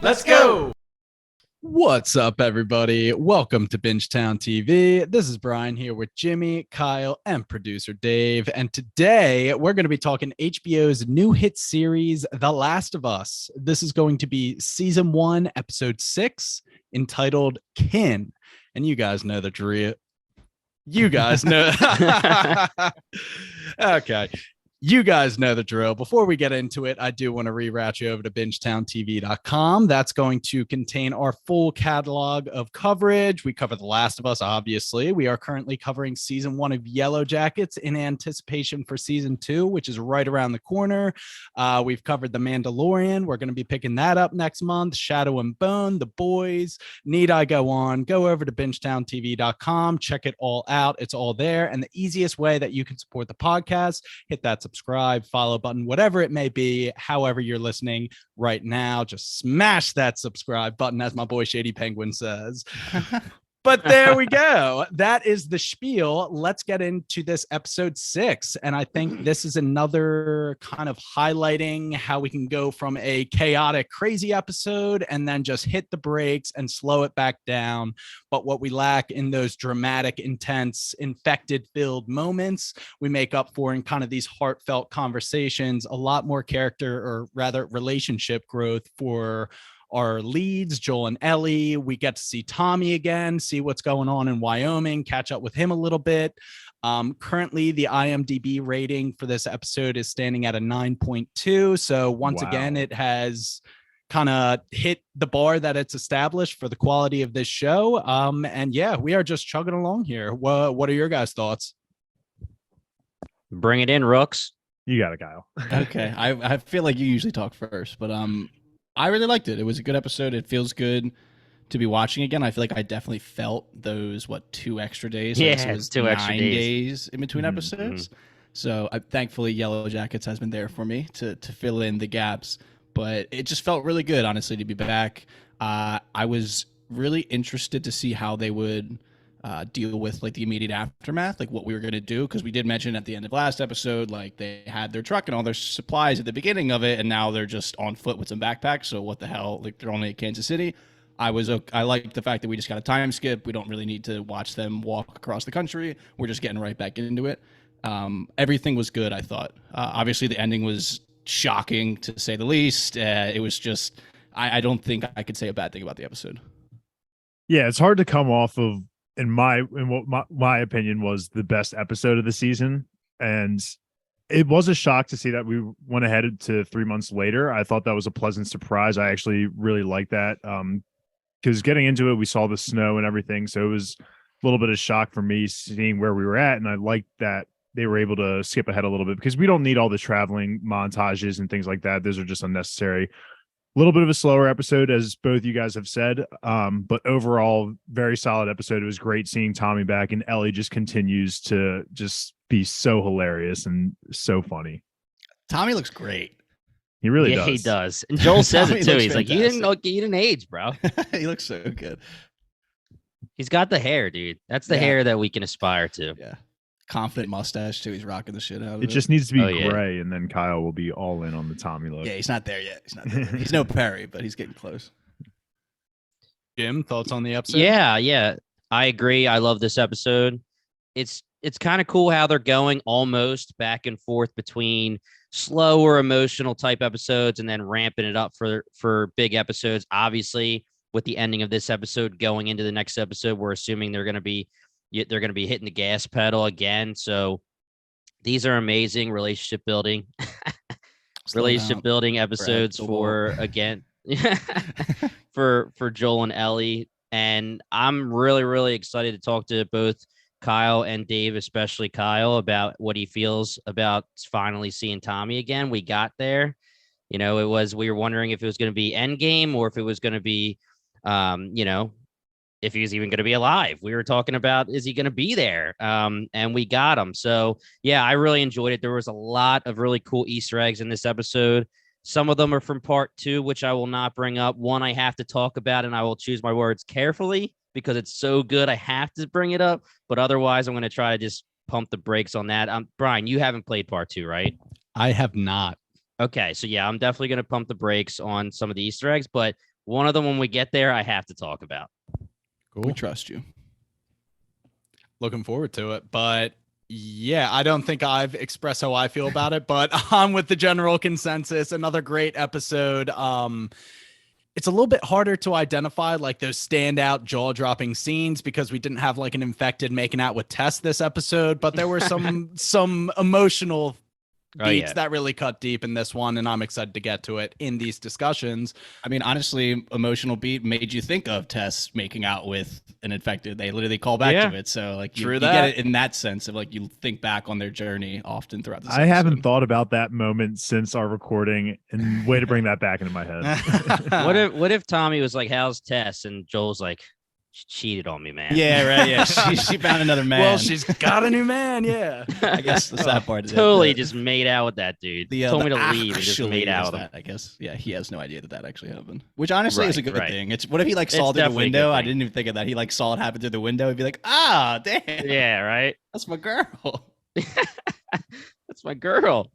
Let's go. What's up, everybody? Welcome to Bingetown TV. This is Brian here with Jimmy, Kyle, and producer Dave. And today we're going to be talking HBO's new hit series, The Last of Us. This is going to be season 1, episode 6, entitled Kin. And you guys know the drill. You guys know. Okay. You guys know the drill. Before we get into it, I do want to reroute you over to bingetowntv.com. That's going to contain our full catalog of coverage. We cover The Last of Us, obviously. We are currently covering season 1 of Yellow Jackets in anticipation for season 2, which is right around the corner. We've covered The Mandalorian. We're going to be picking that up next month. Shadow and Bone, The Boys. Need I go on? Go over to bingetowntv.com. Check it all out. It's all there. And the easiest way that you can support the podcast, hit that subscribe, follow button, whatever it may be, however you're listening right now, just smash that subscribe button, as my boy Shady Penguin says. But there we go. That is the spiel. Let's get into this episode 6. And I think this is another kind of highlighting how we can go from a chaotic, crazy episode and then just hit the brakes and slow it back down. But what we lack in those dramatic, intense, infected-filled moments, we make up for in kind of these heartfelt conversations, a lot more character, or rather relationship growth for our leads, Joel and Ellie. We get to see Tommy again, see what's going on in Wyoming, catch up with him a little bit. Currently, the IMDb rating for this episode is standing at a 9.2. So once again, it has kind of hit the bar that it's established for the quality of this show. And yeah, we are just chugging along here. What are your guys' thoughts? Bring it in, Rooks. You got it, Kyle. Okay. I feel like you usually talk first, but I really liked it. It was a good episode. It feels good to be watching again. I feel like I definitely felt those 2 extra days. Yeah, it was 2 extra days in between episodes. So thankfully, Yellow Jackets has been there for me to fill in the gaps. But it just felt really good, honestly, to be back. I was really interested to see how they would deal with the immediate aftermath, what we were going to do, because we did mention at the end of last episode, they had their truck and all their supplies at the beginning of it, and now they're just on foot with some backpacks. So what the hell? They're only at Kansas City. I like the fact that we just got a time skip. We don't really need to watch them walk across the country. We're just getting right back into it. Everything was good, I thought. Obviously, the ending was shocking, to say the least. It was just, I don't think I could say a bad thing about the episode. Yeah, it's hard to come off of, in what my opinion was the best episode of the season. And it was a shock to see that we went ahead to 3 months later. I thought that was a pleasant surprise. I actually really liked that. Because getting into it, we saw the snow and everything. So it was a little bit of shock for me seeing where we were at. And I liked that they were able to skip ahead a little bit, because we don't need all the traveling montages and things like that. Those are just unnecessary. A little bit of a slower episode, as both you guys have said, but overall, very solid episode. It was great seeing Tommy back, and Ellie just continues to just be so hilarious and so funny. Tommy looks great. He really does. Yeah, he does. And Joel says it too. He's fantastic. you didn't age, bro. He looks so good. He's got the hair, dude. That's the hair that we can aspire to. Yeah. Confident mustache too. He's rocking the shit out of it. It just needs to be gray, and then Kyle will be all in on the Tommy look. Yeah, he's not there yet. He's no Perry, but he's getting close. Jim, thoughts on the episode? Yeah. I agree. I love this episode. It's kind of cool how they're going almost back and forth between slower emotional type episodes and then ramping it up for big episodes. Obviously, with the ending of this episode going into the next episode, we're assuming they're going to be hitting the gas pedal again. So these are amazing relationship building episodes for Joel and Ellie. And I'm really, really excited to talk to both Kyle and Dave, especially Kyle, about what he feels about finally seeing Tommy again. We got there. We were wondering if it was going to be Endgame or if it was going to be, if he was even going to be alive. We were talking about, is he going to be there? And we got him. So yeah, I really enjoyed it. There was a lot of really cool Easter eggs in this episode. Some of them are from part 2, which I will not bring up. One I have to talk about, and I will choose my words carefully because it's so good. I have to bring it up, but otherwise I'm going to try to just pump the brakes on that. Brian, you haven't played part 2, right? I have not. Okay. So yeah, I'm definitely going to pump the brakes on some of the Easter eggs, but One of them, when we get there, I have to talk about. Cool. We trust you. Looking forward to it. But yeah, I don't think I've expressed how I feel about it, but I'm with the general consensus. Another great episode. It's a little bit harder to identify like those standout jaw-dropping scenes because we didn't have like an infected making out with Tess this episode, but there were some emotional beats that really cut deep in this one, and I'm excited to get to it in these discussions. I mean, honestly, emotional beat made you think of Tess making out with an infected. They literally call back to it. So like you get it in that sense of like you think back on their journey often throughout this I haven't thought about that moment since our recording, and way to bring that back into my head. What if Tommy was like, "How's Tess?" and Joel's like, "She cheated on me, man." Yeah, right. Yeah, she found another man. Well, she's got a new man. Yeah, I guess the sad part is totally just made out with that dude. Told me to leave and just actually made out with him. I guess. Yeah, he has no idea that actually happened. Which honestly is a good thing. It's what if he like It's saw through the definitely a good window? I thing. didn't even think of that. He like saw it happen through the window. He'd be like, "Ah, damn, Yeah, right. that's my girl." That's my girl.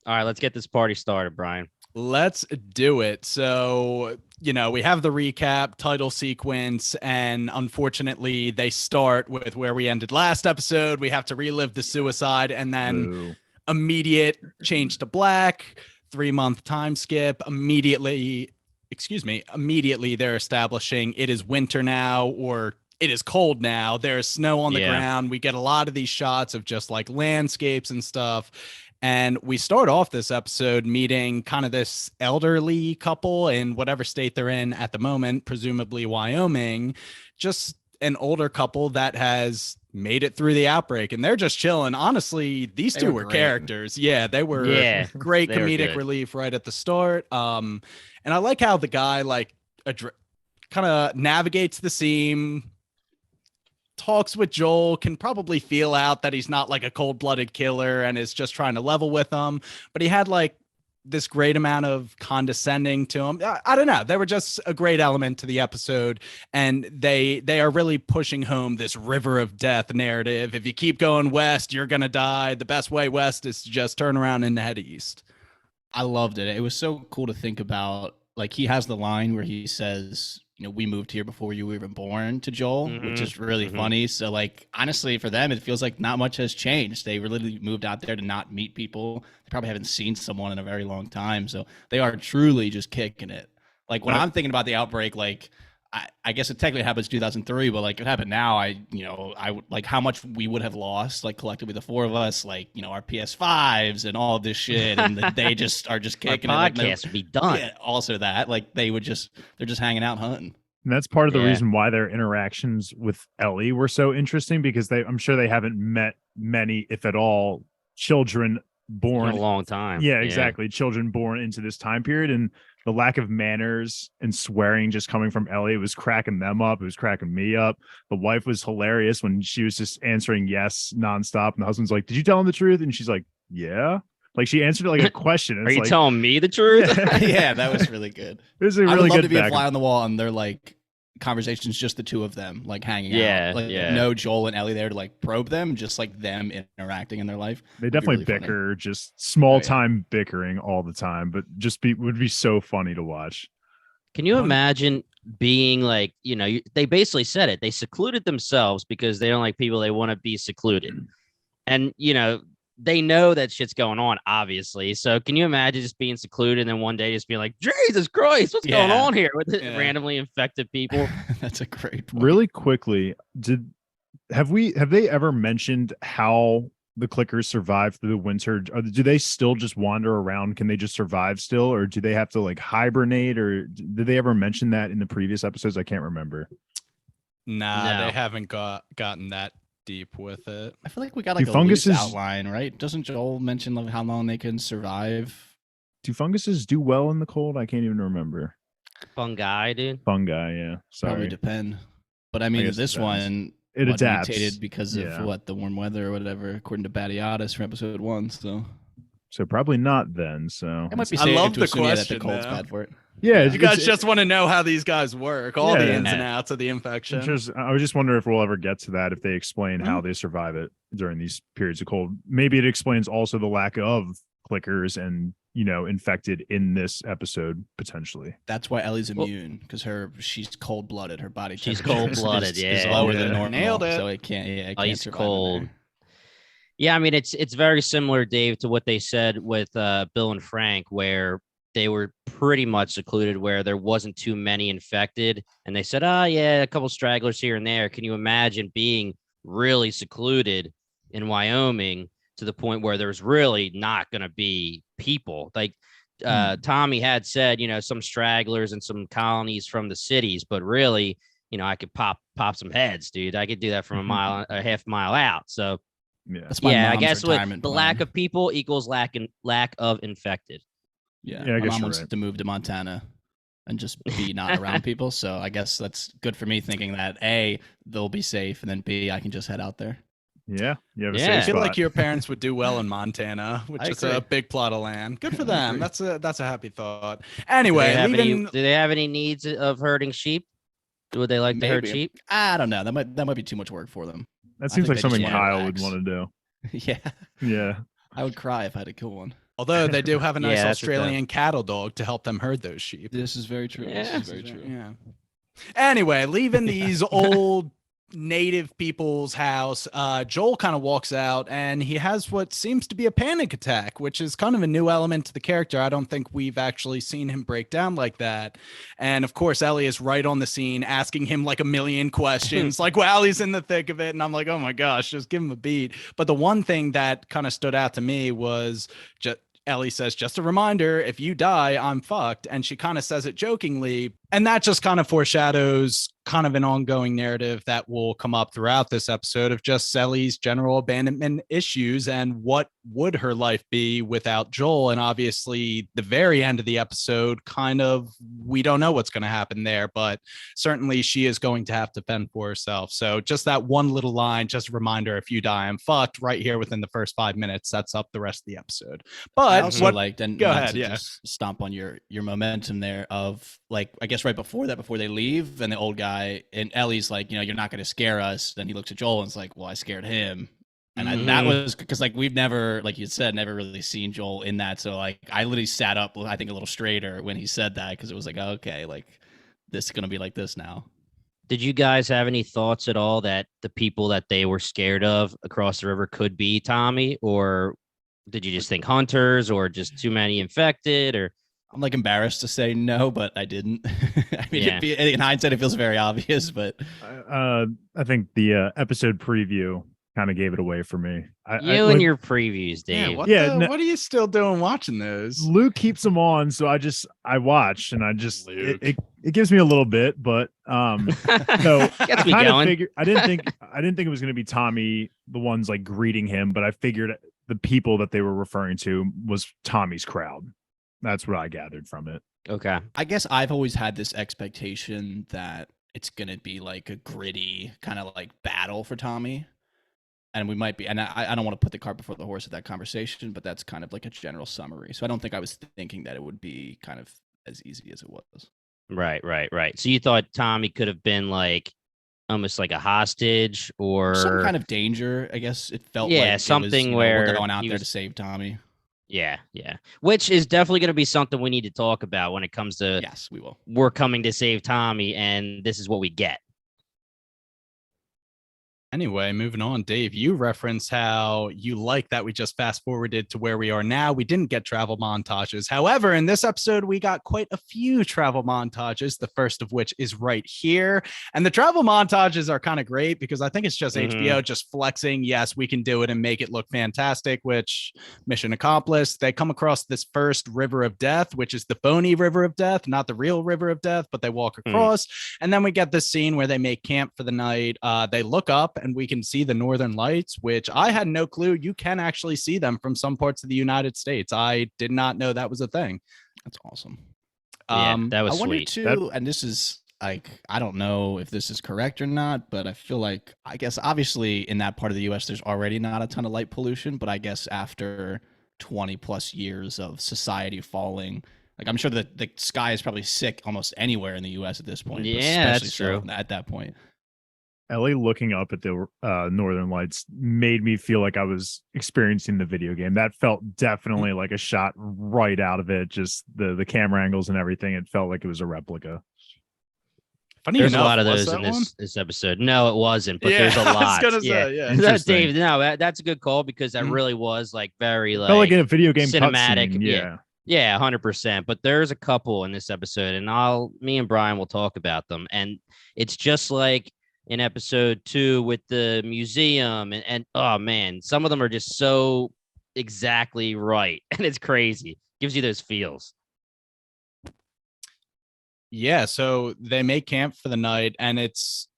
All right, let's get this party started, Brian. let's do it. So, we have the recap, title sequence, and unfortunately, they start with where we ended last episode. We have to relive the suicide and then immediate change to black, 3-month time skip. Immediately, they're establishing it is winter now, or it is cold now. There's snow on the ground. We get a lot of these shots of just like landscapes and stuff. And we start off this episode meeting kind of this elderly couple in whatever state they're in at the moment, presumably Wyoming, just an older couple that has made it through the outbreak, and they're just chilling. Honestly, these two were characters. Yeah, they were great comedic relief right at the start. And I like how the guy kind of navigates the scene, talks with Joel, can probably feel out that he's not like a cold-blooded killer and is just trying to level with him. But he had like this great amount of condescending to him. I don't know. They were just a great element to the episode. And they are really pushing home this river of death narrative. If you keep going west, you're going to die. The best way west is to just turn around and head east. I loved it. It was so cool to think about. Like, he has the line where he says, we moved here before you were even born, to Joel, which is really funny. So, like, honestly, for them, it feels like not much has changed. They really moved out there to not meet people. They probably haven't seen someone in a very long time. So they are truly just kicking it. Like, when I'm thinking about the outbreak, like, I guess it technically happens 2003, but like it happened now. I would like how much we would have lost, like collectively, the four of us, like, our PS5s and all of this shit. And they just are just kicking Our it. podcast would be done. Yeah, also that, like, they're just hanging out hunting. And that's part of the reason why their interactions with Ellie were so interesting, because I'm sure they haven't met many, if at all, children born in a long time. Yeah, exactly. Children born into this time period, and the lack of manners and swearing just coming from Ellie was cracking them up. It was cracking me up. The wife was hilarious when she was just answering yes nonstop, and the husband's like, "Did you tell him the truth?" And she's like, "Yeah." Like, she answered it like a question. Are you telling me the truth? Yeah, that was really good. It was a really I would love good to be a fly on the wall, and they're like conversations, just the two of them, like hanging out. Like, no Joel and Ellie there to like probe them, just like them interacting in their life. They definitely really bicker, funny. Just small time bickering all the time, but would be so funny to watch. Can you imagine being like, they basically said it. They secluded themselves because they don't like people. They want to be secluded. And, they know that shit's going on, obviously. So can you imagine just being secluded and then one day just being like, Jesus Christ, what's going on here with randomly infected people? That's a great point. Really quickly, have they ever mentioned how the clickers survive through the winter? Do they still just wander around? Can they just survive still, or do they have to like hibernate, or did they ever mention that in the previous episodes? I can't remember. Nah, they haven't gotten that deep with it. I feel like we got like a loose outline, right? Doesn't Joel mention like how long they can survive? Do funguses do well in the cold? I can't even remember. Fungi, dude. Fungi, yeah. Sorry. Probably depend. But I mean, this one it adapts mutated because of the warm weather or whatever, according to Batiotis from episode 1. So probably not then. So I might be I love the question that the cold's bad for it. Yeah, you guys just want to know how these guys work, all the ins and outs of the infection. I was just wondering if we'll ever get to that, if they explain how they survive it during these periods of cold. Maybe it explains also the lack of clickers and infected in this episode potentially. That's why Ellie's Well- immune, because she's cold blooded. Her body She's temperature cold-blooded, is yeah. lower Yeah. than normal. Nailed it. So it can't. Yeah, it can't Ice survive in cold. there. Yeah, I mean it's very similar, Dave, to what they said with Bill and Frank, where they were pretty much secluded, where there wasn't too many infected, and they said, "Oh yeah, a couple stragglers here and there." Can you imagine being really secluded in Wyoming to the point where there's really not going to be people? Like Tommy had said, some stragglers and some colonies from the cities, but really, I could pop some heads, dude. I could do that from a half mile out. So. Yeah. That's my Yeah, I mom's guess what retirement the plan. lack of people equals lack of infected. Yeah, Yeah, I my guess mom you're wants right. to move to Montana and just be not around people. So I guess that's good for me, thinking that A, they'll be safe, and then B, I can just head out there. Yeah. You have a Yeah. I safe feel spot. like your parents would do well in Montana, which I is agree. a big plot of land. Good for I them. agree. That's a happy thought. Do Anyway, do they have any needs of herding sheep? Would they like to herd Maybe. sheep? I don't know. That might be too much work for them. That I seems think like they just something wanna Kyle would relax. want to do. Yeah, Yeah. I would cry if I had to kill one. although they do have a nice Yeah, that's the thing. Australian cattle dog to help them herd those sheep. This is very true. Yeah. This is very true. Yeah. Anyway, leaving these old native people's house, Joel kind of walks out and he has what seems to be a panic attack, which is kind of a new element to the character. I don't think we've actually seen him break down like that. And of course, Ellie is right on the scene asking him like a million questions, like while he's in the thick of it. And I'm like, oh my gosh, just give him a beat. But the one thing that kind of stood out to me was just Ellie says, just a reminder, if you die, I'm fucked. And she kind of says it jokingly. And that just kind of foreshadows kind of an ongoing narrative that will come up throughout this episode of just Ellie's general abandonment issues and what would her life be without Joel. And obviously the very end of the episode, kind of, we don't know what's going to happen there, but certainly she is going to have to fend for herself. So just that one little line, just a reminder, if you die, I'm fucked, right here within the first 5 minutes, sets up the rest of the episode. I But also what, liked, and Go not ahead, to yeah. just stomp on your momentum there of, like, I guess right before that, before they leave, and the old guy and Ellie's like, you're not going to scare us. Then he looks at Joel and is like, well, I scared him. And that was because, like, we've never, like you said, never really seen Joel in that. So, like, I literally sat up, I think, a little straighter when he said that, because it was like, okay, like, this is going to be like this now. Did you guys have any thoughts at all that the people that they were scared of across the river could be Tommy, or did you just think hunters, or just too many infected, or? I'm like embarrassed to say no, but I didn't. I mean, Yeah. in hindsight, it feels very obvious, but I think the episode preview kind of gave it away for me. You and your previews, Dave. what, Yeah, no- what are you still doing watching those? Luke keeps them on, so I watch, and Luke. it gives me a little bit, but so Gets me kind of going. figured I didn't think it was going to be Tommy, the ones like greeting him, but I figured the people that they were referring to was Tommy's crowd. That's what I gathered from it. Okay. I guess I've always had this expectation that it's going to be like a gritty kind of like battle for Tommy. And we might be, and I don't want to put the cart before the horse with that conversation, but that's kind of like a general summary. So I don't think I was thinking that it would be kind of as easy as it was. Right. So you thought Tommy could have been like almost like a hostage, or Some kind of danger, I guess it felt Yeah, like. It was, something we're where going out he there was- to save Tommy. Yeah. Which is definitely going to be something we need to talk about when it comes to Yes, we will. we're coming to save Tommy, and this is what we get. Anyway, moving on, Dave, you referenced how you like that we just fast forwarded to where we are now. We didn't get travel montages. However, in this episode, we got quite a few travel montages, the first of which is right here. And the travel montages are kind of great because I think it's just HBO just flexing. Yes, we can do it and make it look fantastic, which mission accomplished. They come across this first river of death, which is the phony river of death, not the real river of death, but they walk across. And then we get this scene where they make camp for the night. They look up and we can see the northern lights, which I had no clue. You can actually see them from some parts of the United States. I did not know that was a thing. That's awesome. Yeah, that was I wonder sweet. too, and this is like, I don't know if this is correct or not, but I feel like, I guess obviously in that part of the US, there's already not a ton of light pollution, but I guess after 20 plus years of society falling, like I'm sure that the sky is probably sick almost anywhere in the US at this point. but Yeah, that's especially so true. at that point. Ellie looking up at the Northern Lights made me feel like I was experiencing the video game. That felt definitely like a shot right out of it. Just the camera angles and everything. It felt like it was a replica. Funny There's a enough, lot of was those in that one? this episode. No, it wasn't, but Yeah, there's a I was lot. gonna yeah. say, yeah. Interesting. Dave, no, that's a good call because that Mhm. really was like very Felt like in a video game cinematic. cutscene. Yeah. Yeah, 100%. But there's a couple in this episode, and me and Brian will talk about them. And it's just like in episode 2 with the museum, and oh man, some of them are just so exactly right, and it's crazy. Gives you those feels. Yeah, so they make camp for the night, and it's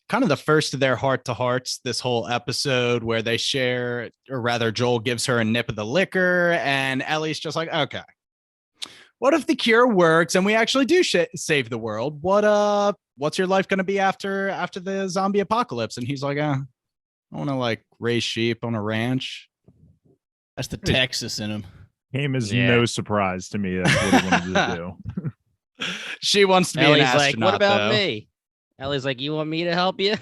kind of the first of their heart to hearts this whole episode where they share, or rather, Joel gives her a nip of the liquor, and Ellie's just like, okay, what if the cure works and we actually do save the world? What's your life going to be after the zombie apocalypse? And he's like, I want to like raise sheep on a ranch. That's the Texas in him. Came as Yeah. no surprise to me. That's what he wanted to do. She wants to be Ellie's an like, astronaut. what about though. me? Ellie's like, you want me to help you?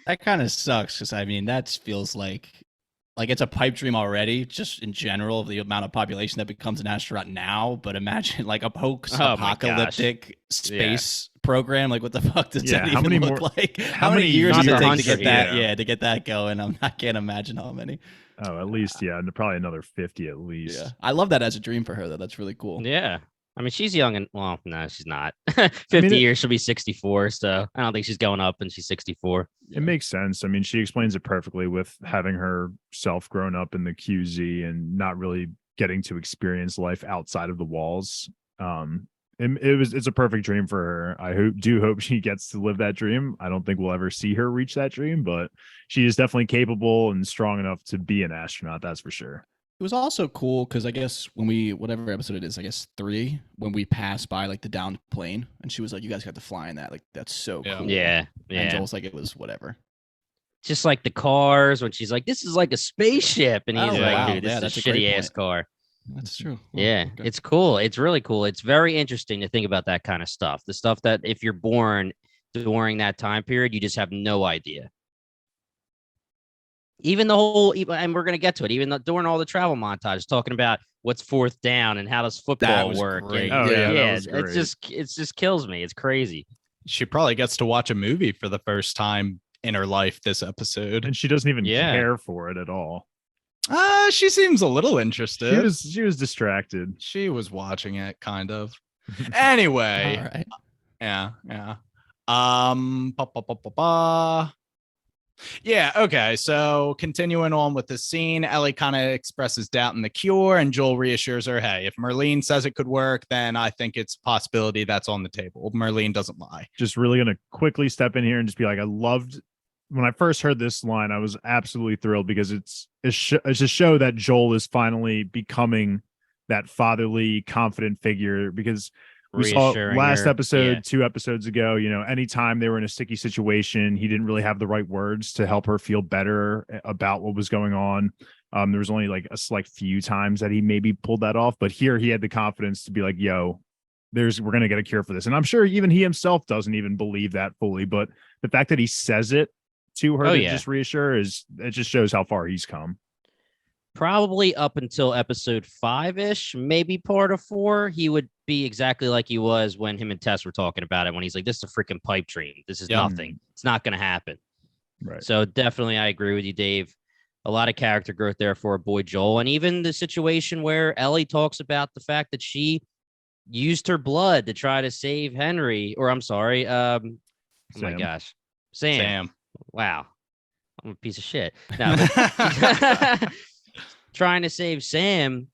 That kind of sucks because I mean that feels like it's a pipe dream already, just in general of the amount of population that becomes an astronaut now. But imagine like a post-apocalyptic space program. Like what the fuck does Yeah, that how even many look more- like? how How many many years does it years? take to get that? Yeah. Yeah, to get that going. I can't imagine how many. Oh, at least, yeah, and probably another 50 at least. Yeah, I love that as a dream for her though. That's really cool. Yeah. I mean, she's young and well, no, she's not. 50 years, she'll be 64. So I don't think she's going up and she's 64. It makes sense. I mean, she explains it perfectly with having herself grown up in the QZ and not really getting to experience life outside of the walls. It's a perfect dream for her. I do hope she gets to live that dream. I don't think we'll ever see her reach that dream, but she is definitely capable and strong enough to be an astronaut. That's for sure. It was also cool because I guess when we, whatever episode it is, I guess 3, when we passed by like the downed plane and she was like, you guys got to fly in that. Like, that's so Yeah. cool. Yeah. And Yeah. Joel's like, it was whatever. Just like the cars when she's like, this is like a spaceship. And he's Oh, like, wow. dude, this Yeah, is that's a a great shitty ass point. car. That's true. Oh, Yeah. okay. It's cool. It's really cool. It's very interesting to think about that kind of stuff. The stuff that if you're born during that time period, you just have no idea. Even the whole, and we're going to get to it, during all the travel montage, talking about what's fourth down and how does football was work. great. And, Oh, yeah, that yeah, was it's great. just kills me. It's crazy. She probably gets to watch a movie for the first time in her life this episode. And she doesn't even Yeah. care for it at all. She seems a little interested. She was distracted. She was watching it, kind of. Anyway, All right. yeah. Yeah, okay. So continuing on with the scene, Ellie kind of expresses doubt in the cure, and Joel reassures her, hey, if Merlene says it could work, then I think it's a possibility that's on the table. Merlene doesn't lie. Just really going to quickly step in here and just be like, I loved when I first heard this line, I was absolutely thrilled because it's a show that Joel is finally becoming that fatherly, confident figure. Because we saw Reassuring last her. episode, Yeah. 2 episodes ago, anytime they were in a sticky situation, he didn't really have the right words to help her feel better about what was going on. There was only like a select few times that he maybe pulled that off, but here he had the confidence to be like, yo, we're going to get a cure for this. And I'm sure even he himself doesn't even believe that fully, but the fact that he says it to her to just reassure it just shows how far he's come. Probably up until episode 5-ish, maybe part of 4, he would be exactly like he was when him and Tess were talking about it, when he's like, this is a freaking pipe dream. This is nothing. It's not going to happen. Right. So definitely I agree with you, Dave. A lot of character growth there for our boy Joel. And even the situation where Ellie talks about the fact that she used her blood to try to save Henry, or I'm sorry. Oh my Sam. gosh. Sam. Wow. I'm a piece of shit. No. Trying to save Sam.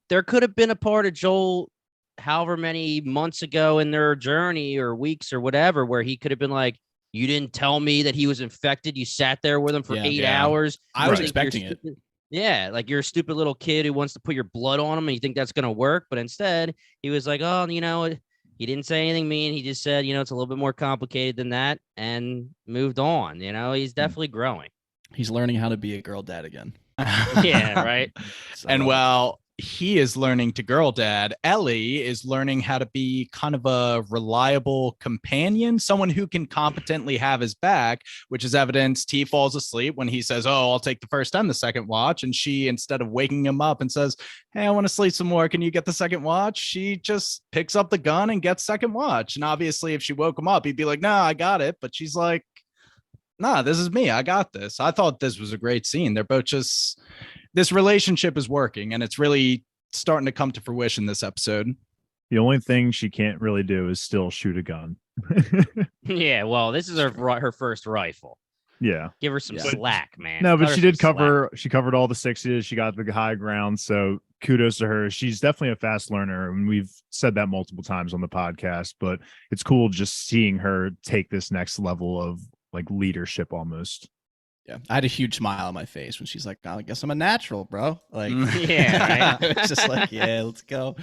There could have been a part of Joel however many months ago in their journey or weeks or whatever, where he could have been like, you didn't tell me that he was infected. You sat there with him for 8 hours. I was You think expecting you're it. stupid. Yeah, like you're a stupid little kid who wants to put your blood on him and you think that's going to work. But instead, he was like, oh, he didn't say anything mean. He just said, it's a little bit more complicated than that and moved on. He's definitely growing. He's learning how to be a girl dad again. Yeah, right. So, And well, he is learning to girl dad. Ellie is learning how to be kind of a reliable companion, someone who can competently have his back, which is evidence T falls asleep when he says, "Oh, I'll take the first and the second watch." And she, instead of waking him up and says, "Hey, I want to sleep some more. Can you get the second watch?" She just picks up the gun and gets second watch. And obviously, if she woke him up, he'd be like, "No, I got it." But she's like, "Nah, this is me. I got this." I thought this was a great scene. They're both just, this relationship is working, and it's really starting to come to fruition this episode. The only thing she can't really do is still shoot a gun. Yeah, well, this is her first rifle. Yeah. Give her some Yeah. slack, man. No, Cut but her she some did she covered all the sixes. She got the high ground. So kudos to her. She's definitely a fast learner. And we've said that multiple times on the podcast, but it's cool just seeing her take this next level of like leadership almost. Yeah, I had a huge smile on my face when she's like, "I guess I'm a natural, bro." Like, Yeah, right? it's just like, yeah, let's go.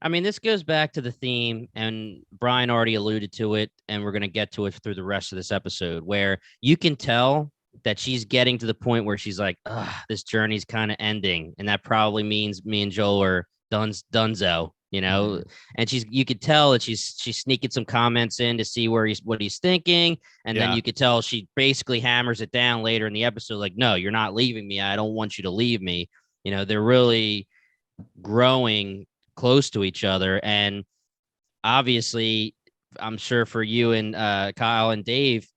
I mean, this goes back to the theme, and Brian already alluded to it, and we're going to get to it through the rest of this episode, where you can tell that she's getting to the point where she's like, this journey's kind of ending, and that probably means me and Joel are dunzo, you know. And you could tell that she's sneaking some comments in to see what he's thinking, and then you could tell she basically hammers it down later in the episode, like, "No, you're not leaving me. I don't want you to leave me." You know, they're really growing close to each other. And obviously, I'm sure for you and Kyle and Dave,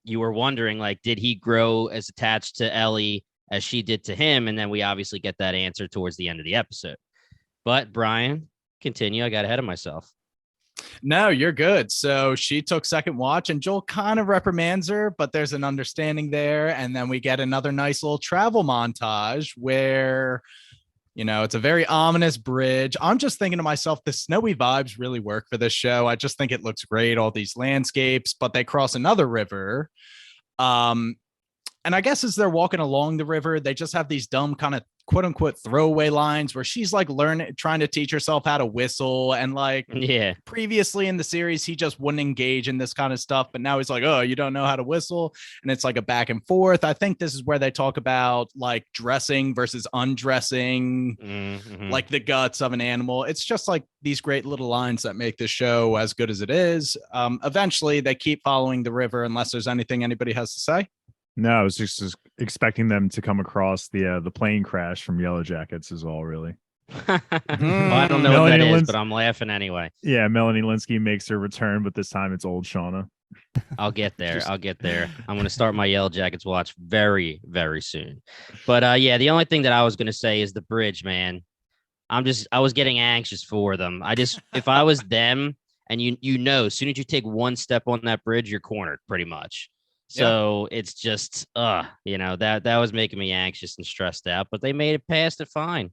you were wondering, like, did he grow as attached to Ellie as she did to him? And then we obviously get that answer towards the end of the episode. But Brian, continue. I got ahead of myself. No, you're good. So she took second watch, and Joel kind of reprimands her, but there's an understanding there. And then we get another nice little travel montage where, you know, it's a very ominous bridge. I'm just thinking to myself, the snowy vibes really work for this show. I just think it looks great, all these landscapes, but they cross another river. And I guess as they're walking along the river, they just have these dumb kind of quote unquote throwaway lines where she's like trying to teach herself how to whistle. And like, Yeah, previously in the series, he just wouldn't engage in this kind of stuff. But now he's like, "Oh, you don't know how to whistle." And it's like a back and forth. I think this is where they talk about like dressing versus undressing, like the guts of an animal. It's just like these great little lines that make this show as good as it is. Eventually, they keep following the river unless there's anything anybody has to say. No, I was just expecting them to come across the plane crash from Yellow Jackets is all really. Well, I don't know what that is, but I'm laughing anyway. Yeah, Melanie Linsky makes her return, but this time it's old Shauna. I'll get there. I'm going to start my Yellow Jackets watch very, very soon. But yeah, the only thing that I was going to say is the bridge, man. I was getting anxious for them. If I was them, and you know, as soon as you take one step on that bridge, you're cornered pretty much. So it's just, you know, that was making me anxious and stressed out, but they made it past it fine.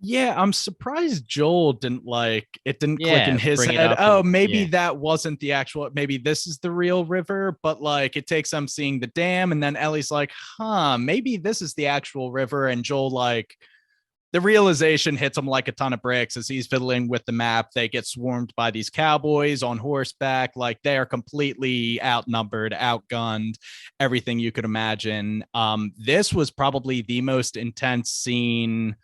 Yeah, I'm surprised Joel didn't click in his head. Maybe that wasn't the actual, maybe this is the real river, but like it takes them seeing the dam, and then Ellie's like, maybe this is the actual river. And Joel, like, the realization hits him like a ton of bricks as he's fiddling with the map. They get swarmed by these cowboys on horseback. Like, they are completely outnumbered, outgunned, everything you could imagine. This was probably the most intense scene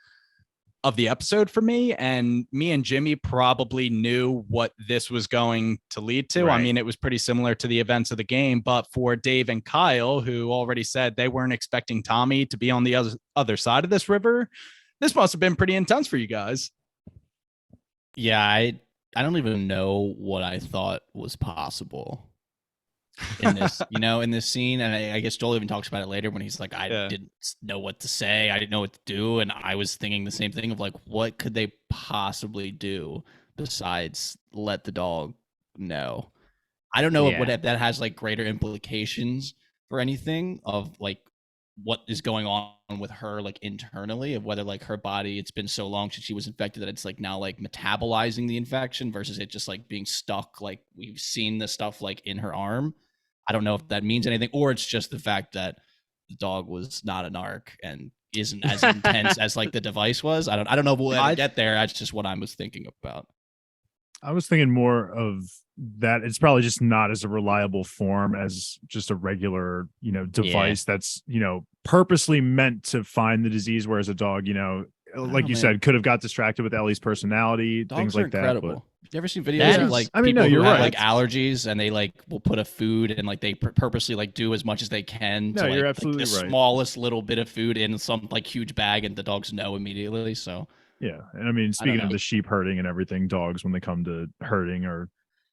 of the episode for me, and me and Jimmy probably knew what this was going to lead to. Right. I mean, it was pretty similar to the events of the game, but for Dave and Kyle, who already said they weren't expecting Tommy to be on the other side of this river, this must have been pretty intense for you guys. Yeah, I don't even know what I thought was possible in this, in this scene. And I guess Joel even talks about it later when he's like, I didn't know what to say. I didn't know what to do. And I was thinking the same thing of like, what could they possibly do besides let the dog know? I don't know if that has like greater implications for anything of like what is going on with her like internally, of whether like her body, it's been so long since she was infected that it's like now like metabolizing the infection versus it just like being stuck. Like we've seen the stuff like in her arm. I don't know if that means anything, or it's just the fact that the dog was not a narc and isn't as intense as like the device was. I don't know if we'll ever get there. That's just what I was thinking about. I was thinking more of that it's probably just not as a reliable form as just a regular, device that's, purposely meant to find the disease. Whereas a dog, like you man. said, could have got distracted with Ellie's personality, Dogs things are like that. incredible. You ever seen videos That of is- like I mean, no, people who you're have right. like allergies and they like will put a food and like they purposely like do as much as they can No, to like, you're like, absolutely the right. smallest little bit of food in some like huge bag and the dogs know immediately. So Yeah, and I mean, speaking of know. the sheep herding and everything, dogs when they come to herding are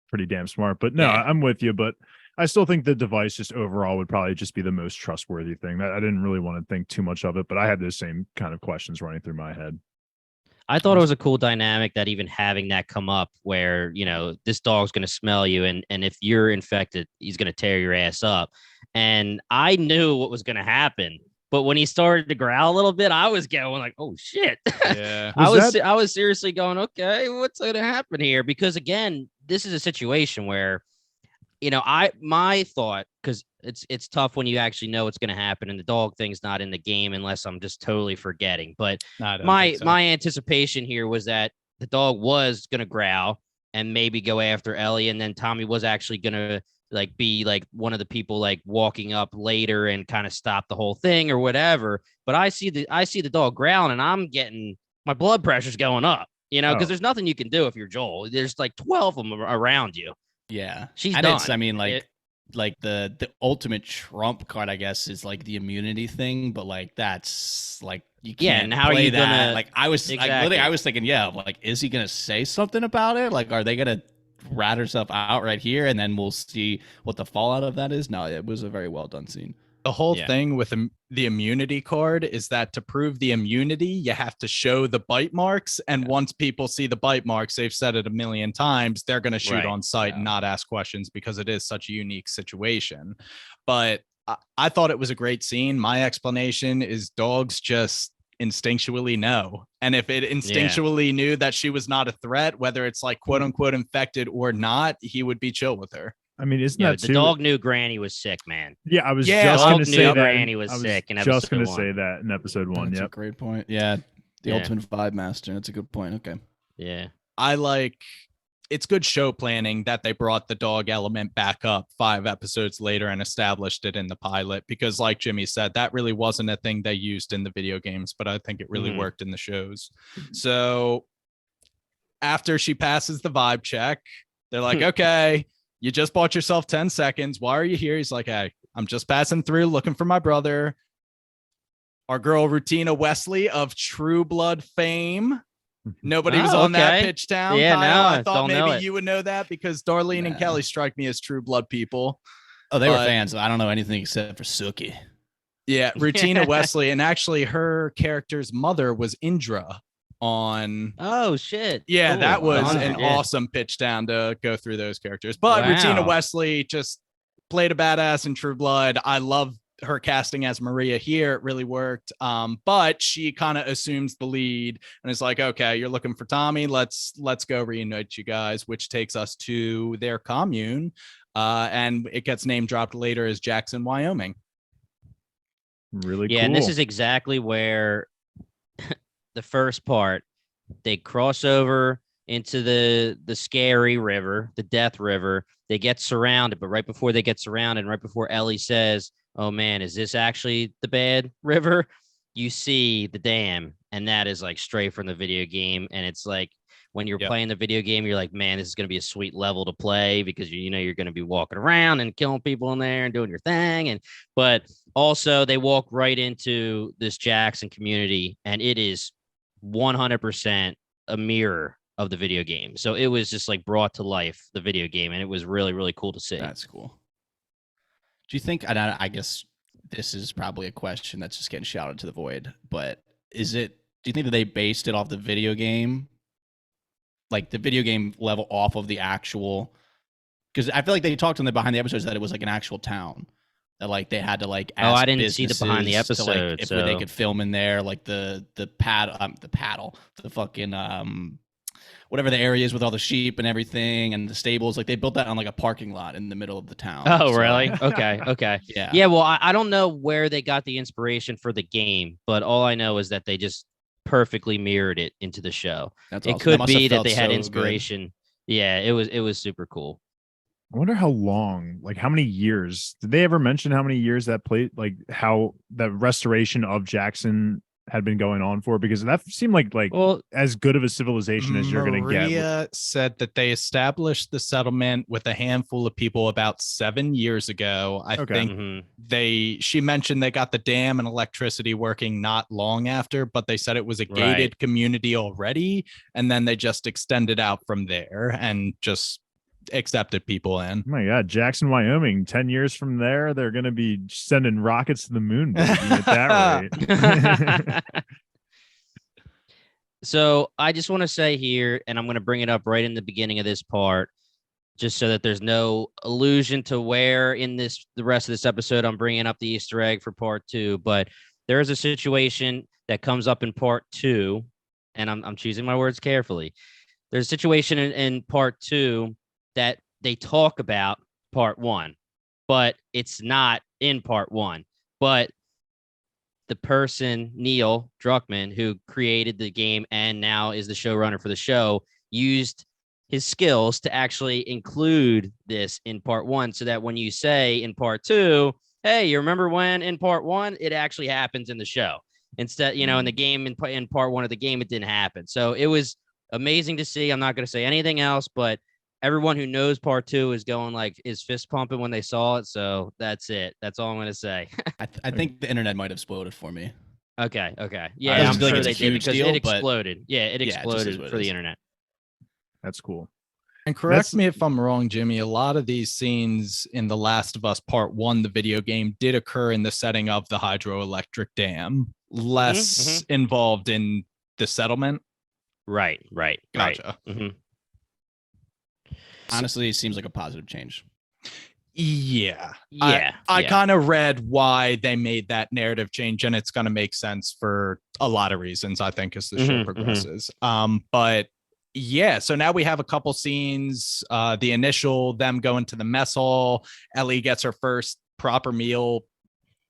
pretty damn smart. But no, Yeah. I'm with you. But I still think the device just overall would probably just be the most trustworthy thing. I didn't really want to think too much of it, but I had those same kind of questions running through my head. I thought it was a cool dynamic that even having that come up where, you know, this dog's going to smell you. And if you're infected, he's going to tear your ass up. And I knew what was going to happen. But when he started to growl a little bit, I was going like, oh, shit. Yeah. I was seriously going, okay, what's going to happen here? Because, again, this is a situation where, you know, my thought, because it's tough when you actually know what's going to happen and the dog thing's not in the game unless I'm just totally forgetting. But my anticipation here was that the dog was going to growl and maybe go after Ellie, and then Tommy was actually going to like be like one of the people like walking up later and kind of stop the whole thing or whatever. But I see the dog growling and I'm getting my blood pressure's going up, you know, because there's nothing you can do if you're Joel. There's like 12 of them around you. yeah, She's and done. it's, I mean, like the ultimate trump card, I guess, is like the immunity thing, but like that's like you can't Yeah, and how are play you that. gonna- Like I was like, Exactly. literally, I was thinking, yeah, like is he gonna say something about it? Like, are they gonna rat herself out right here, and then we'll see what the fallout of that is? No, it was a very well done scene. The whole Yeah. thing with the immunity card is that to prove the immunity, you have to show the bite marks. And once people see the bite marks, they've said it a million times, they're going to shoot Right. on sight and Yeah. not ask questions because it is such a unique situation. But I thought it was a great scene. My explanation is dogs just instinctually know. And if it instinctually knew that she was not a threat, whether it's like quote unquote infected or not, he would be chill with her. I mean, isn't Yeah, that the too? dog knew Granny was sick, man. Yeah, I was Yeah, just dog going to knew say that. Granny was I was sick in just episode going to one. say that in episode one. That's a Yep. great point. Yeah, the Yeah. ultimate vibe master. That's a good point. Okay. Yeah. I like it's good show planning that they brought the dog element back up 5 episodes later and established it in the pilot because like Jimmy said, that really wasn't a thing they used in the video games, but I think it really Mhm. worked in the shows. So after she passes the vibe check, they're like, okay, you just bought yourself 10 seconds. Why are you here? He's like, hey, I'm just passing through looking for my brother. Our girl Rutina Wesley of True Blood fame. Nobody was Oh, on that okay. pitch town. Yeah, Kyle. no, I thought don't know maybe it. you would know that because Darlene and Nah. Kelly strike me as True Blood people. Oh, they were But- fans. I don't know anything except for Suki. Yeah, Rutina Wesley, and actually her character's mother was Indra on. Oh shit. Yeah, Cool. that was Wow. an Yeah. awesome pitch down to go through those characters. But Wow. Rutina Wesley just played a badass in True Blood. I love her casting as Maria here. It really worked. But she kind of assumes the lead and it's like, okay, you're looking for Tommy. Let's go reunite you guys, which takes us to their commune. And it gets name dropped later as Jackson, Wyoming. Really Yeah, cool. and this is exactly where the first part they cross over into the scary river, the death river. They get surrounded, but right before they get surrounded, right before Ellie says, oh man, is this actually the bad river? You see the dam, and that is like straight from the video game. And it's like when you're Yep. playing the video game, you're like, man, this is gonna be a sweet level to play because you know you're gonna be walking around and killing people in there and doing your thing. But also they walk right into this Jackson community, and it is 100% a mirror of the video game. So it was just like brought to life, the video game, and it was really, really cool to see. That's cool. Do you think, and I guess this is probably a question that's just getting shouted to the void, but do you think that they based it off the video game? Like the video game level off of the actual, because I feel like they talked in the behind the episodes that it was like an actual town that like they had to like Oh, I ask didn't see the behind the businesses to, like, episode, if they so- could film in there, like the paddle, the fucking whatever the area is with all the sheep and everything and the stables, like they built that on like a parking lot in the middle of the town. Oh, So, really? Okay. Okay. Yeah. Yeah. Well, I don't know where they got the inspiration for the game, but all I know is that they just perfectly mirrored it into the show. That's It awesome. could must have be that felt they had so good. inspiration. Yeah, it was super cool. I wonder how long, like how many years did they ever mention how many years that played, like how the restoration of Jackson had been going on for? Because that seemed like Well, as good of a civilization as you're going to get. Maria said that they established the settlement with a handful of people about 7 years ago. I Okay. think mhm. she mentioned they got the dam and electricity working not long after, but they said it was a gated Right. community already. And then they just extended out from there and just accepted people in. Oh my God, Jackson, Wyoming. 10 years from there, they're going to be sending rockets to the moon, baby. At that rate. So I just want to say here, and I'm going to bring it up right in the beginning of this part, just so that there's no allusion to where in the rest of this episode I'm bringing up the Easter egg for part 2. But there is a situation that comes up in part 2, and I'm choosing my words carefully. There's a situation in part 2 that they talk about part 1, but it's not in part 1. But the person, Neil Druckmann, who created the game and now is the showrunner for the show, used his skills to actually include this in part 1, so that when you say in part 2, hey, you remember when in part 1, it actually happens in the show. Instead, in the game, in part 1 of the game, it didn't happen. So it was amazing to see. I'm not going to say anything else, but everyone who knows part 2 is going is fist pumping when they saw it. So that's it. That's all I'm going to say. I think the internet might have exploded for me. Okay. Yeah, I'm feel like sure it's a they did huge because deal, it but exploded. Yeah, it yeah, it just is exploded what it for the is. internet. That's cool. And correct me if I'm wrong, Jimmy. A lot of these scenes in The Last of Us Part 1, the video game, did occur in the setting of the hydroelectric dam, less involved in the settlement. Right. Gotcha. Mhm. Honestly, it seems like a positive change. Yeah. Yeah. I kind of read why they made that narrative change, and it's going to make sense for a lot of reasons, I think, as the show progresses. But yeah, so now we have a couple scenes. The initial, them going to the mess hall. Ellie gets her first proper meal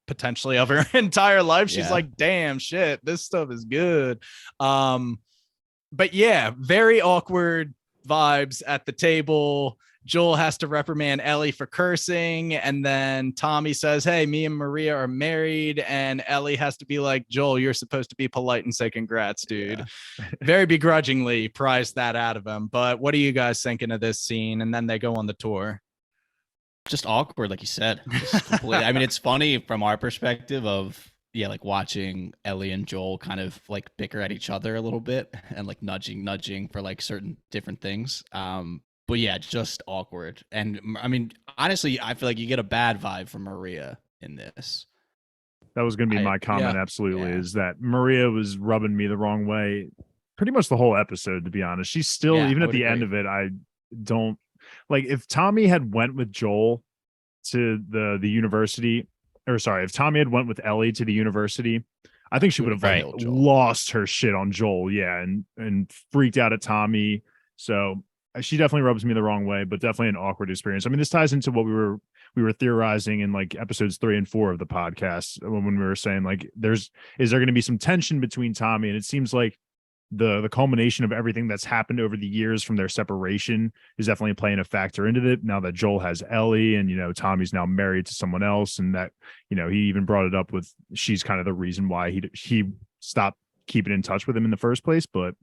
potentially of her entire life. She's like, damn shit, this stuff is good. But yeah, very awkward vibes at the table. Joel has to reprimand Ellie for cursing, and then Tommy says, hey, me and Maria are married, and Ellie has to be like, Joel, you're supposed to be polite and say congrats, dude. Very begrudgingly prized that out of him. But what are you guys thinking of this scene? And then they go on the tour. Just awkward, like you said. I mean, it's funny from our perspective of like watching Ellie and Joel kind of like bicker at each other a little bit and like nudging for like certain different things. But yeah, just awkward. And I mean, honestly, I feel like you get a bad vibe from Maria in this. That was going to be my comment. Absolutely, is that Maria was rubbing me the wrong way pretty much the whole episode, to be honest. She's still, even at the end of it, I don't like, if Tommy had went with Joel to the university, or sorry, if Tommy had went with Ellie to the university, I think she would have lost her shit on Joel. Yeah. And freaked out at Tommy. So she definitely rubs me the wrong way, but definitely an awkward experience. I mean, this ties into what we were theorizing in like episodes 3 and 4 of the podcast when we were saying like, is there going to be some tension between Tommy? And it seems like the culmination of everything that's happened over the years from their separation is definitely playing a factor into it. Now that Joel has Ellie and, Tommy's now married to someone else, and that, he even brought it up with, she's kind of the reason why he stopped keeping in touch with him in the first place. But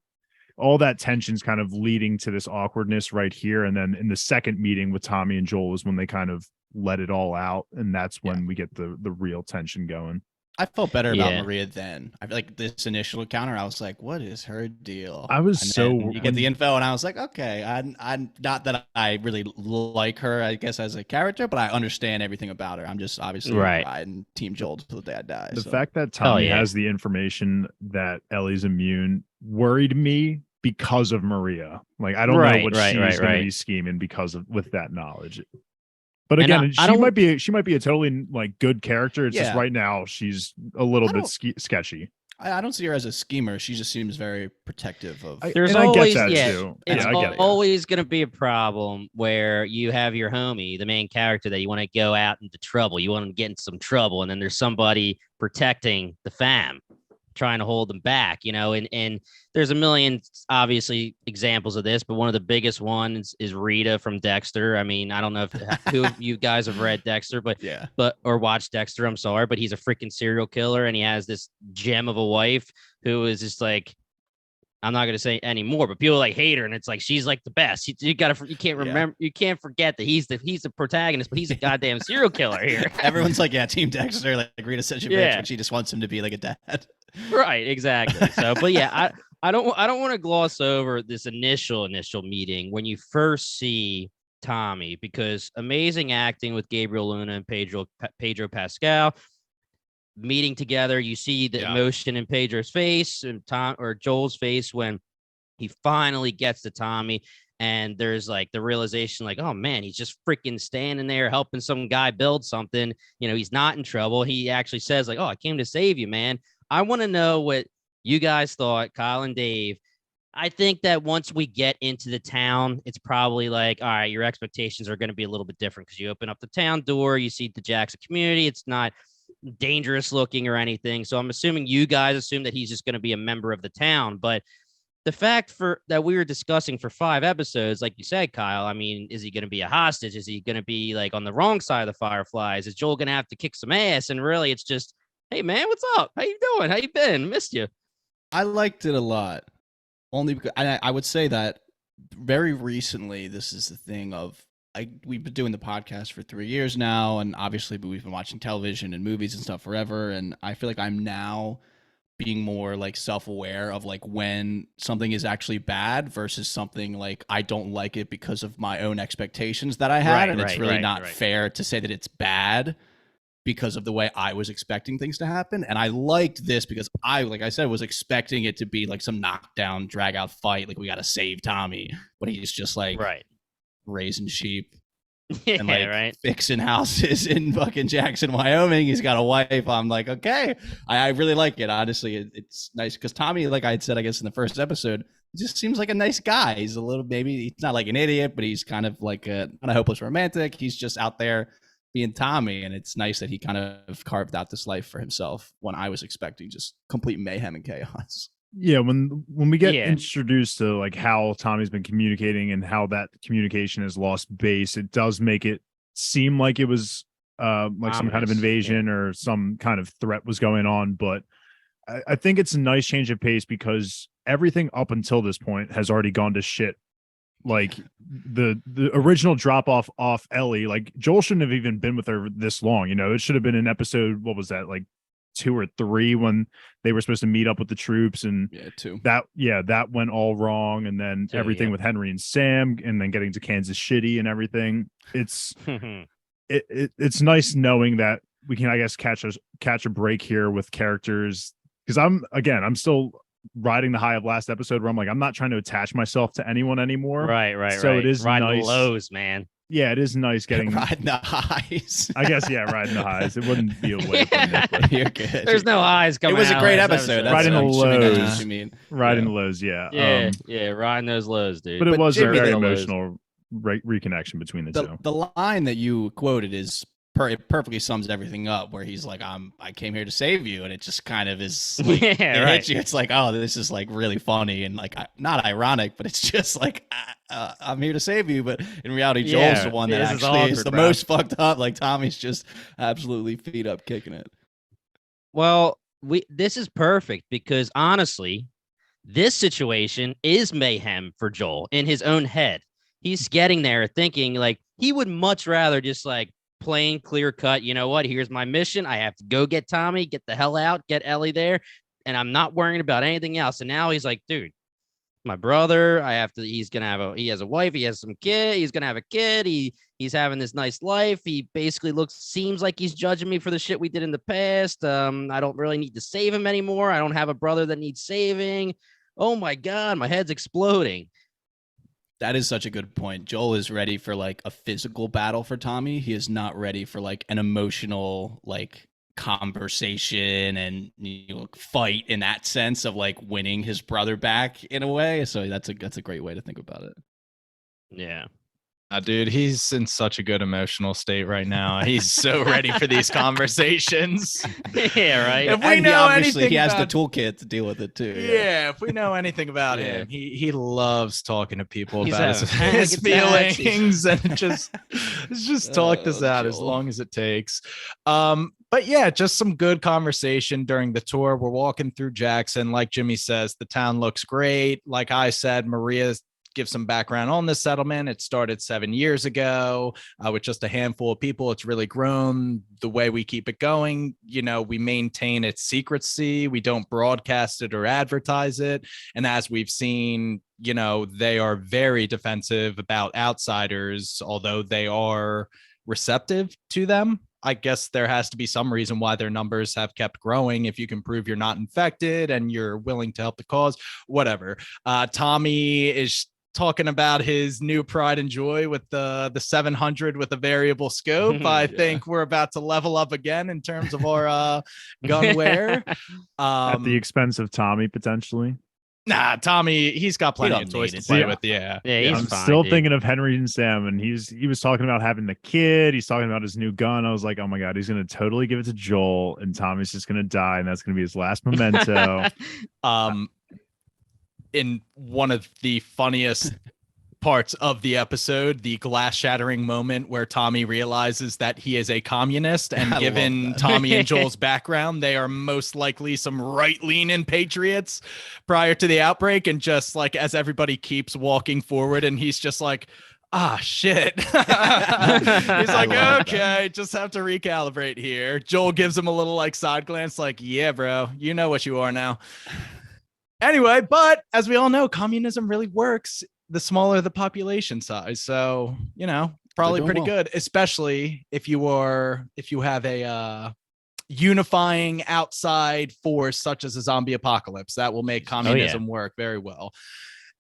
all that tension's kind of leading to this awkwardness right here. And then in the second meeting with Tommy and Joel is when they kind of let it all out. And that's when we get the real tension going. I felt better about Maria then. I feel like this initial encounter, I was like, what is her deal? I was you get the info and I was like, okay, I'm not that I really like her, I guess, as a character, but I understand everything about her. I'm just obviously riding Team Joel till the day I die. The fact that Tommy has the information that Ellie's immune worried me because of Maria. Like, I don't know what she's going to be scheming with that knowledge. But again, she might be a totally like good character. It's just right now she's a little bit sketchy. I don't see her as a schemer. She just seems very protective of. There's always it's always going to be a problem where you have your homie, the main character, that you want to go out into trouble. You want him to get into some trouble, and then there's somebody protecting the fam. trying to hold them back, and there's a million obviously examples of this, but one of the biggest ones is Rita from Dexter. I mean, I don't know if who of you guys have read Dexter, but or watched Dexter. I'm sorry, but he's a freaking serial killer, and he has this gem of a wife who is just like, I'm not gonna say anymore, but people like hate her, and it's like she's like the best. You can't remember, you can't forget that he's the protagonist, but he's a goddamn serial killer here. Everyone's like, yeah, Team Dexter. Like Rita's such a bitch, but she just wants him to be like a dad. Right, exactly. So, but yeah, I don't want to gloss over this initial meeting when you first see Tommy, because amazing acting with Gabriel Luna and Pedro Pascal. Meeting together, you see the emotion in Pedro's face and Joel's face when he finally gets to Tommy, and there's like the realization, like, oh man, he's just freaking standing there helping some guy build something. He's not in trouble. He actually says like, oh, I came to save you, man. I want to know what you guys thought, Kyle and Dave. I think that once we get into the town, it's probably like, all right, your expectations are going to be a little bit different because you open up the town door, you see the Jackson community. It's not dangerous looking or anything. So I'm assuming you guys assume that he's just going to be a member of the town. But the fact that we were discussing for 5 episodes, like you said, Kyle, I mean, is he going to be a hostage? Is he going to be like on the wrong side of the Fireflies? Is Joel going to have to kick some ass? And really, it's just, hey man, what's up? How you doing? How you been? Missed you. I liked it a lot. Only because I would say that very recently, this is the thing of, we've been doing the podcast for 3 years now, and obviously we've been watching television and movies and stuff forever, and I feel like I'm now being more like self-aware of like when something is actually bad versus something like I don't like it because of my own expectations that I had, and it's really not fair to say that it's bad because of the way I was expecting things to happen. And I liked this because I, like I said, was expecting it to be like some knockdown, drag out fight, like we got to save Tommy, but he's just like raising sheep and like fixing houses in fucking Jackson, Wyoming. He's got a wife. I'm like, okay, I really like it. Honestly, it's nice because Tommy, like I had said, I guess in the first episode, just seems like a nice guy. He's a little, maybe he's not like an idiot, but he's kind of like not a hopeless romantic. He's just out there being Tommy, and it's nice that he kind of carved out this life for himself when I was expecting just complete mayhem and chaos. Yeah, when we get introduced to like how Tommy's been communicating and how that communication has lost base, it does make it seem like it was like some kind of invasion or some kind of threat was going on. But I think it's a nice change of pace because everything up until this point has already gone to shit. Like the original drop off Ellie, like Joel shouldn't have even been with her this long. It should have been an episode. What was that, like 2 or 3, when they were supposed to meet up with the troops, and 2. That went all wrong. And then everything with Henry and Sam, and then getting to Kansas City and everything. It's it's nice knowing that we can, I guess, catch a break here with characters, because I'm still riding the high of last episode where I'm like, I'm not trying to attach myself to anyone anymore. Right. So it is riding nice. The lows, man. Yeah, it is nice getting riding the highs. I guess, riding the highs. It wouldn't be away from it. But you're good. There's no highs coming. It was a great episode. Riding the lows. What you mean. Riding the lows, yeah. Riding those lows, dude. But it was Jimmy, a very emotional reconnection between the two. The line that you quoted is it perfectly sums everything up, where he's like, I came here to save you, and it just kind of is like, hits you. It's like, oh, this is like really funny and like not ironic, but it's just like, I'm here to save you, but in reality Joel's the one that actually is the most fucked up. Like Tommy's just absolutely feet up kicking it. Well, this is perfect because honestly, this situation is mayhem for Joel in his own head. He's getting there thinking like he would much rather just like plain clear cut, you know what, here's my mission. I have to go get Tommy, get the hell out, get Ellie there, and I'm not worrying about anything else. And now he's like, dude, my brother, he has a wife, he has some kid, he's gonna have a kid, he's having this nice life. He basically seems like he's judging me for the shit we did in the past. I don't really need to save him anymore. I don't have a brother that needs saving. Oh my God, my head's exploding. That is such a good point. Joel is ready for like a physical battle for Tommy. He is not ready for like an emotional like conversation and fight in that sense of like winning his brother back in a way. So that's a great way to think about it. Yeah. Dude, he's in such a good emotional state right now. He's so ready for these conversations. Yeah, right. If we And he know obviously anything he has about- the toolkit to deal with it too. Yeah, if we know anything about Yeah. him, he loves talking to people He's about like, his "Panic attacks." feelings and just talk this out as Joel. long as it takes. But yeah, just some good conversation during the tour. We're walking through Jackson. Like Jimmy says, the town looks great. Like I said, Maria gives some background on this settlement. It started 7 years ago with just a handful of people. It's really grown. The way we keep it going, we maintain its secrecy. We don't broadcast it or advertise it. And as we've seen, they are very defensive about outsiders, although they are receptive to them. I guess there has to be some reason why their numbers have kept growing. If you can prove you're not infected and you're willing to help the cause, whatever. Tommy is talking about his new pride and joy with the 700 with a variable scope. I think we're about to level up again in terms of our gun wear. At the expense of Tommy, potentially. Nah, Tommy, he's got plenty of toys to play with. Yeah. Yeah, he's I'm fine, still dude. thinking of Henry and Sam, and he was talking about having the kid. He's talking about his new gun. I was like, oh my god, he's gonna totally give it to Joel, and Tommy's just gonna die, and that's gonna be his last memento. In one of the funniest parts of the episode, the glass shattering moment where Tommy realizes that he is a communist, and I given love that. Tommy and Joel's background, they are most likely some right-leaning patriots prior to the outbreak. And just like as everybody keeps walking forward, and he's just like, shit. He's like, okay, just have to recalibrate here. Joel gives him a little like side glance, like, yeah, bro, you know what you are now. Anyway, but as we all know, communism really works the smaller the population size. So, probably doing pretty well. good, especially if you have a unifying outside force such as a zombie apocalypse. That will make communism work very well.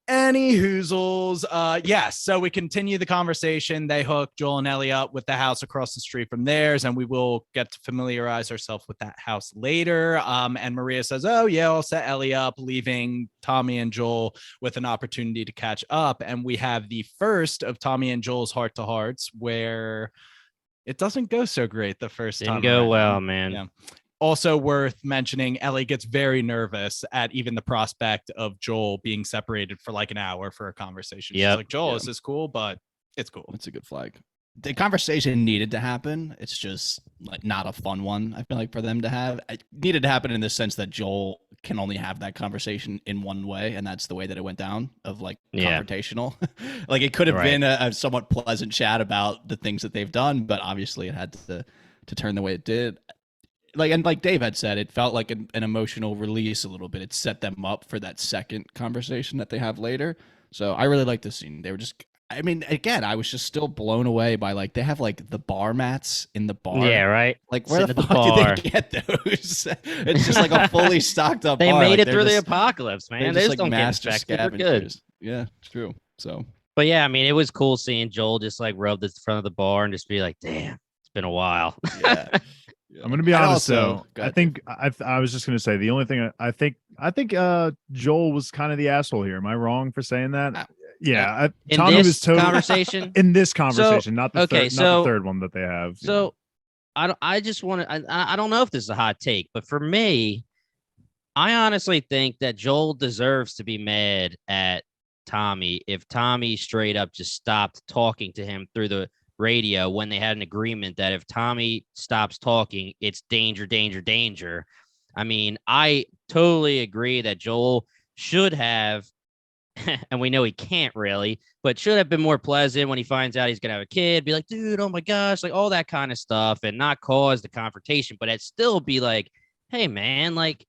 Any hoozles. Yes. So we continue the conversation. They hook Joel and Ellie up with the house across the street from theirs, and we will get to familiarize ourselves with that house later. And Maria says, oh yeah, I'll set Ellie up, leaving Tommy and Joel with an opportunity to catch up. And we have the first of Tommy and Joel's heart-to-hearts, where it doesn't go so great the first time. Didn't go around. well, man. Yeah. Also worth mentioning, Ellie gets very nervous at even the prospect of Joel being separated for like an hour for a conversation. She's like, Joel, this is cool, but it's cool. It's a good flag. The conversation needed to happen. It's just like not a fun one, I feel like, for them to have. It needed to happen in the sense that Joel can only have that conversation in one way, and that's the way that it went down, of like confrontational. Like it could have been a somewhat pleasant chat about the things that they've done, but obviously it had to turn the way it did. Like Dave had said, it felt like an emotional release a little bit. It set them up for that second conversation that they have later. So I really like this scene. They were just, I mean, again, I was just still blown away by like, they have like the bar mats in the bar. Yeah, right. Like where Sitting the at the fuck bar. did they get those? It's just like a fully stocked up They bar. made Like, it they're they're the just- apocalypse, man. they're They just, just like don't get master infected. They're good. scavengers. Yeah, it's true. So But yeah, I mean, it was cool seeing Joel just like rub the front of the bar and just be like, damn, it's been a while. yeah. I'm gonna be And honest also- though. go I ahead, think I was just gonna say the only thing I think Joel was kind of the asshole here. Am I wrong for saying that? Yeah, In Tommy this was totally conversation. in this conversation, not the okay, third, so- not the third one that they have. So I just want to, I don't know if this is a hot take, but for me, I honestly think that Joel deserves to be mad at Tommy if Tommy straight up just stopped talking to him through the radio when they had an agreement that if Tommy stops talking, it's danger, danger, danger. I mean, I totally agree that Joel should have, and we know he can't really, but should have been more pleasant when he finds out he's going to have a kid, be like, dude, oh my gosh, like all that kind of stuff, and not cause the confrontation, but it'd still be like, hey man, like,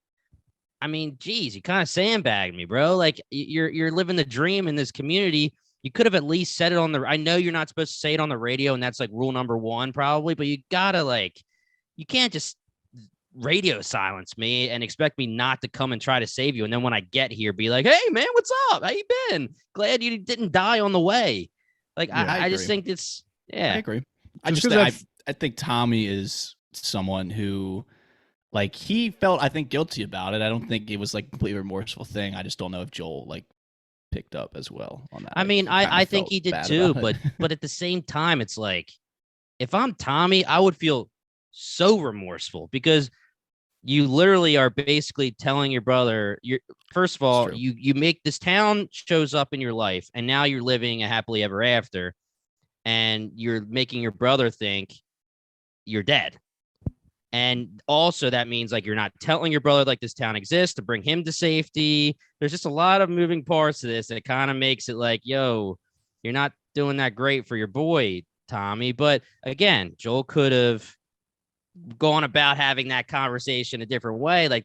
I mean, geez, you kind of sandbagged me, bro. Like you're living the dream in this community. You could have at least said it on the, I know you're not supposed to say it on the radio, and that's like rule number one probably, but you gotta like, you can't just radio silence me and expect me not to come and try to save you. And then when I get here, be like, hey man, what's up? How you been? Glad you didn't die on the way. Like, Yeah, I just agree. think it's, I yeah. agree. I Just just 'cause I think Tommy is someone who, like, he felt, I think, guilty about it. I don't think it was like a completely remorseful thing. I just don't know if Joel like picked up as well on that. I mean, kinda I think felt he did bad too, about it. but at the same time, it's like if I'm Tommy, I would feel so remorseful because you literally are basically telling your brother, you're first of all, true. you make this town shows up in your life, and now you're living a happily ever after, and you're making your brother think you're dead. And also that means like you're not telling your brother like this town exists to bring him to safety. There's just a lot of moving parts to this that kind of makes it like, yo, you're not doing that great for your boy, Tommy. But again, Joel could have gone about having that conversation a different way. Like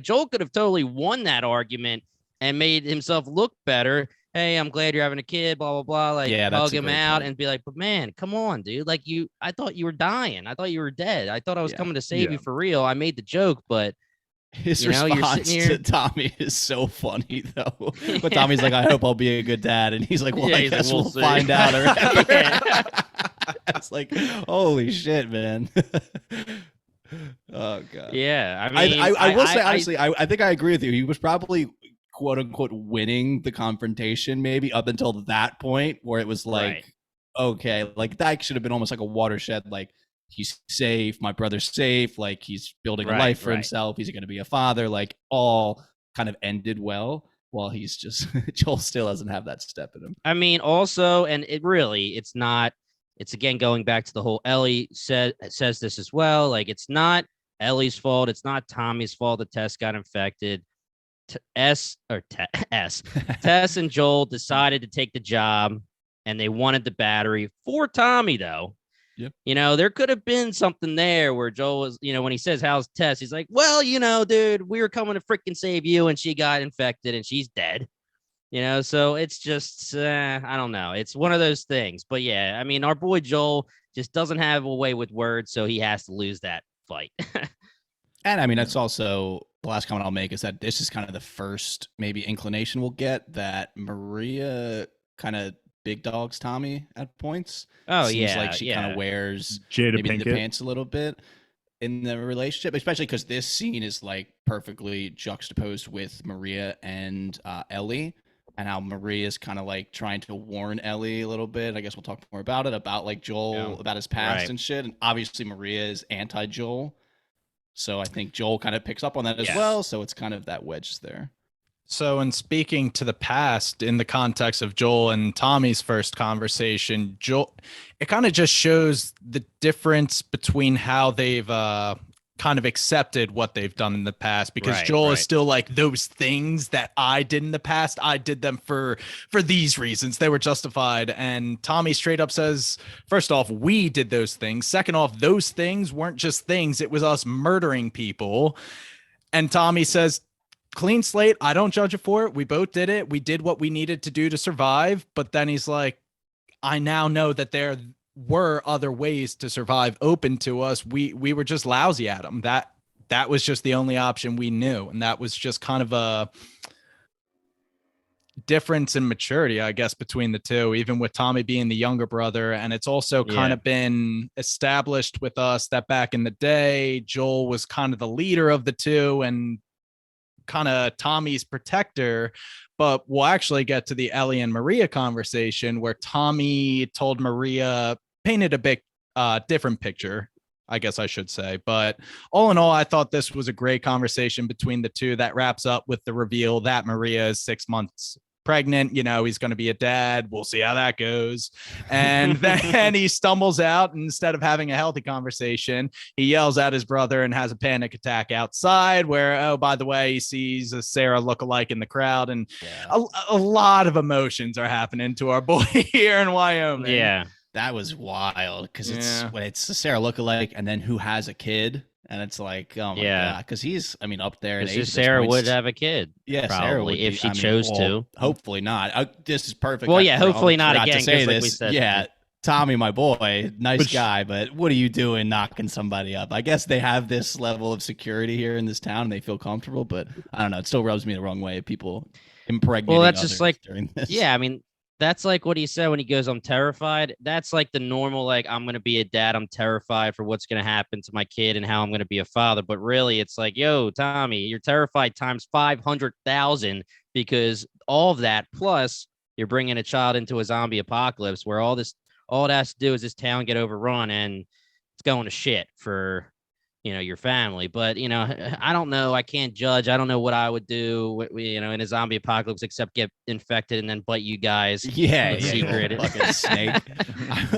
Joel could have totally won that argument and made himself look better. Hey, I'm glad you're having a kid, blah, blah, blah. Like Yeah, that's hug a him great out point. and be like, but man, come on, dude. Like I thought you were dying. I thought you were dead. I thought I was Yeah. coming to save Yeah. you for real. I made the joke, but His you know, you're response sitting here- to Tommy is so funny though. But Tommy's like, I hope I'll be a good dad. And he's like, well, Yeah, I he's like, guess we'll we'll see. find out. Or Yeah. It's like, holy shit, man. Oh god. yeah, I mean, I will say honestly, I think I agree with you. He was probably quote unquote winning the confrontation, maybe up until that point where it was like, Right. okay, like that should have been almost like a watershed. Like he's safe, my brother's safe, like he's building a Right, life for right. himself. He's going to be a father. Like all kind of ended well. While he's just Joel still doesn't have that step in him. I mean, also, and it's not. It's again going back to the whole Ellie says this as well. Like it's not Ellie's fault. It's not Tommy's fault that Tess got infected. Tess and Joel decided to take the job, and they wanted the battery for Tommy though. Yep. You know, there could have been something there where Joel was, you know, when he says, how's Tess? He's like, well, you know, dude, we were coming to freaking save you and she got infected and she's dead. You know, so it's just, I don't know. It's one of those things. But yeah, I mean, our boy Joel just doesn't have a way with words, so he has to lose that fight. And I mean, that's also the last comment I'll make is that this is kind of the first maybe inclination we'll get that Maria kind of big dogs Tommy at points. Oh, Seems yeah. like she kind yeah. of wears Jada maybe the Pinkett. pants a little bit in the relationship, especially because this scene is like perfectly juxtaposed with Maria and Ellie, and how Maria's kind of like trying to warn Ellie a little bit. I guess we'll talk more about it, about like Joel, Yeah. about his past Right. and shit. And obviously Maria is anti-Joel. So I think Joel kind of picks up on that as Yes. well. So it's kind of that wedge there. So, in speaking to the past in the context of Joel and Tommy's first conversation, Joel, it kind of just shows the difference between how they've kind of accepted what they've done in the past, because Right, Joel right. is still like, those things that I did in the past, I did them for these reasons. They were justified. And Tommy straight up says, first off, we did those things. Second off, those things weren't just things. It was us murdering people. And Tommy says, clean slate. I don't judge it for it. We both did it. We did what we needed to do to survive. But then he's like, I now know that there were other ways to survive open to us. We were just lousy at them. That was just the only option we knew. And that was just kind of a difference in maturity, I guess, between the two, even with Tommy being the younger brother. And it's also kind Yeah. of been established with us that back in the day, Joel was kind of the leader of the two and kind of Tommy's protector. But we'll actually get to the Ellie and Maria conversation where Tommy told Maria, painted a bit different picture, I guess I should say. But all in all, I thought this was a great conversation between the two that wraps up with the reveal that Maria is 6 months pregnant. You know, he's going to be a dad. We'll see how that goes. And then he stumbles out, and instead of having a healthy conversation, he yells at his brother and has a panic attack outside where, oh, by the way, he sees a Sarah lookalike in the crowd. And a lot of emotions are happening to our boy here in Wyoming. Yeah. That was wild because Yeah. it's a Sarah lookalike, and then who has a kid, and it's like, oh my Yeah. god, because he's, I mean, up there. in Because age at this Sarah point. would have a kid. Yeah, Sarah probably, would if be- she I mean, chose well, to. Hopefully not. This is perfect. Well, yeah, hopefully not forgot to again, say 'cause like we this. said. Yeah, Tommy, my boy, nice Which- guy, but what are you doing knocking somebody up? I guess they have this level of security here in this town, and they feel comfortable. But I don't know. It still rubs me the wrong way. People impregnating. Well, that's just others like- during this. Yeah, I mean, that's like what he said when he goes, I'm terrified. That's like the normal, like, I'm going to be a dad. I'm terrified for what's going to happen to my kid and how I'm going to be a father. But really, it's like, yo, Tommy, you're terrified times 500,000 because all of that plus you're bringing a child into a zombie apocalypse where all it has to do is this town get overrun and it's going to shit for your family. But I don't know, I can't judge. I don't know what I would do in a zombie apocalypse except get infected and then bite you guys. Yeah, secret. Fucking snake.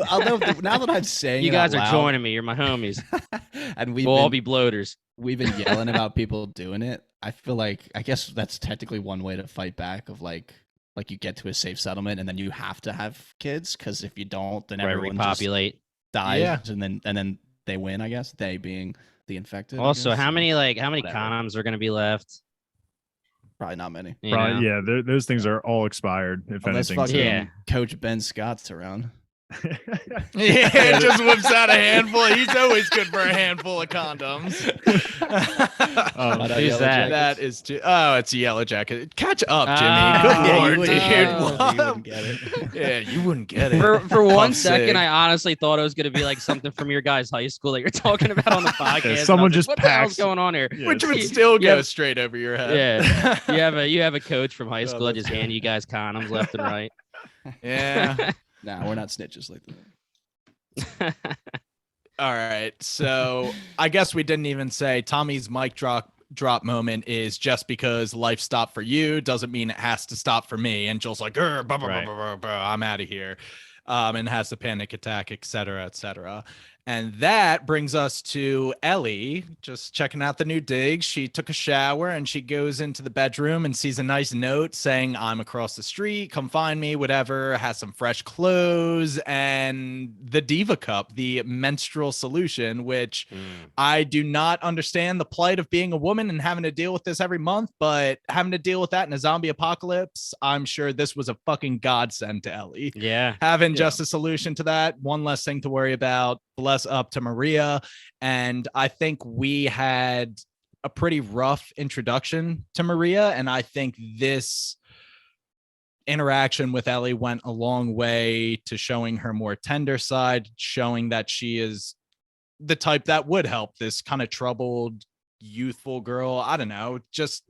Although now that I'm saying you guys it are out joining me, you're my homies. and We'll all be bloaters. we've been yelling about people doing it. I feel like, I guess that's technically one way to fight back of like you get to a safe settlement and then you have to have kids, because if you don't, then Right, everyone just repopulate. dies. Yeah. and then they win, I guess, they being the infected. I Also, guess. how many Whatever. condoms are going to be left? Probably not many. You know? Probably, yeah, those things are all expired. If Unless anything, fucking Yeah. Coach Ben Scott's around. Yeah, just whips out a handful. He's always good for a handful of condoms. Who's that? That is too. Oh, it's a Yellow Jacket. Catch up, Jimmy. Ah. Good Yeah, lord, you dude. wouldn't get it. What? You wouldn't get it. Yeah, you wouldn't get it. For one Puff second, sig. I honestly thought it was going to be like something from your guys' high school that you're talking about on the podcast. and I someone was like, just what the hell's packs- going on here? Yeah, Which would You- still you go have- straight over your head. Yeah, you have a coach from high Oh, school that that's just hand you guys condoms left and right. Yeah. Nah, we're not snitches like that. All right. So I guess we didn't even say Tommy's mic drop moment is just because life stopped for you doesn't mean it has to stop for me. And Joel's like, "Grr, bah, bah, bah, Right. bah, bah, bah, I'm out of here. And has the panic attack, et cetera, et cetera. And that brings us to Ellie just checking out the new digs. She took a shower and she goes into the bedroom and sees a nice note saying, "I'm across the street, come find me," whatever, has some fresh clothes and the Diva Cup, the menstrual solution, which I do not understand the plight of being a woman and having to deal with this every month, but having to deal with that in a zombie apocalypse, I'm sure this was a fucking godsend to Ellie. Yeah. Having just a solution to that, one less thing to worry about. Bless up to Maria. And I think we had a pretty rough introduction to Maria. And I think this interaction with Ellie went a long way to showing her more tender side, showing that she is the type that would help this kind of troubled, youthful girl. I don't know, just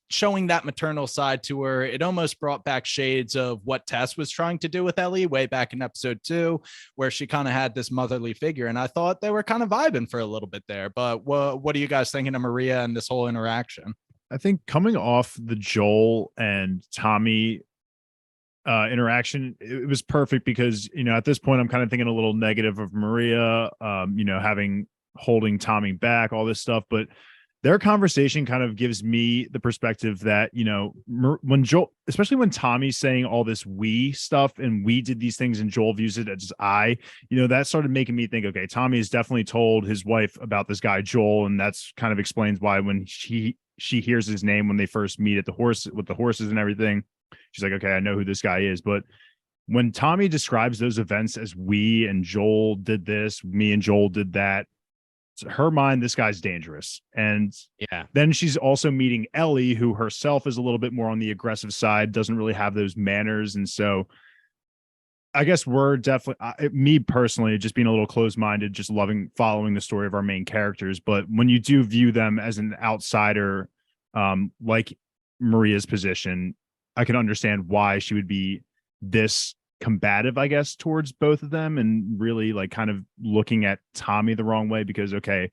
showing that maternal side to her. It almost brought back shades of what Tess was trying to do with Ellie way back in episode 2, where she kind of had this motherly figure. And I thought they were kind of vibing for a little bit there. But what are you guys thinking of Maria and this whole interaction? I think coming off the Joel and Tommy interaction, it was perfect because, at this point I'm kind of thinking a little negative of Maria, holding Tommy back, all this stuff, but their conversation kind of gives me the perspective that, when Joel, especially when Tommy's saying all this we stuff and we did these things and Joel views it as that started making me think, okay, Tommy has definitely told his wife about this guy, Joel. And that's kind of explains why when she hears his name, when they first meet at the horses and everything, she's like, okay, I know who this guy is. But when Tommy describes those events as we and Joel did this, me and Joel did that, to her mind, this guy's dangerous. And Yeah. then she's also meeting Ellie, who herself is a little bit more on the aggressive side, doesn't really have those manners. And so I guess we're definitely, me personally, just being a little closed-minded, just following the story of our main characters. But when you do view them as an outsider, like Maria's position, I can understand why she would be this combative, I guess, towards both of them, and really like kind of looking at Tommy the wrong way because, okay,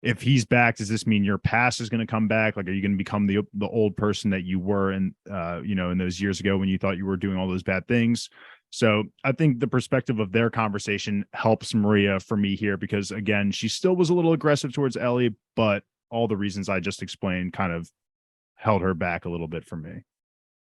if he's back, does this mean your past is going to come back? Like, are you going to become the old person that you were in those years ago when you thought you were doing all those bad things? So I think the perspective of their conversation helps Maria for me here because, again, she still was a little aggressive towards Ellie, but all the reasons I just explained kind of held her back a little bit for me.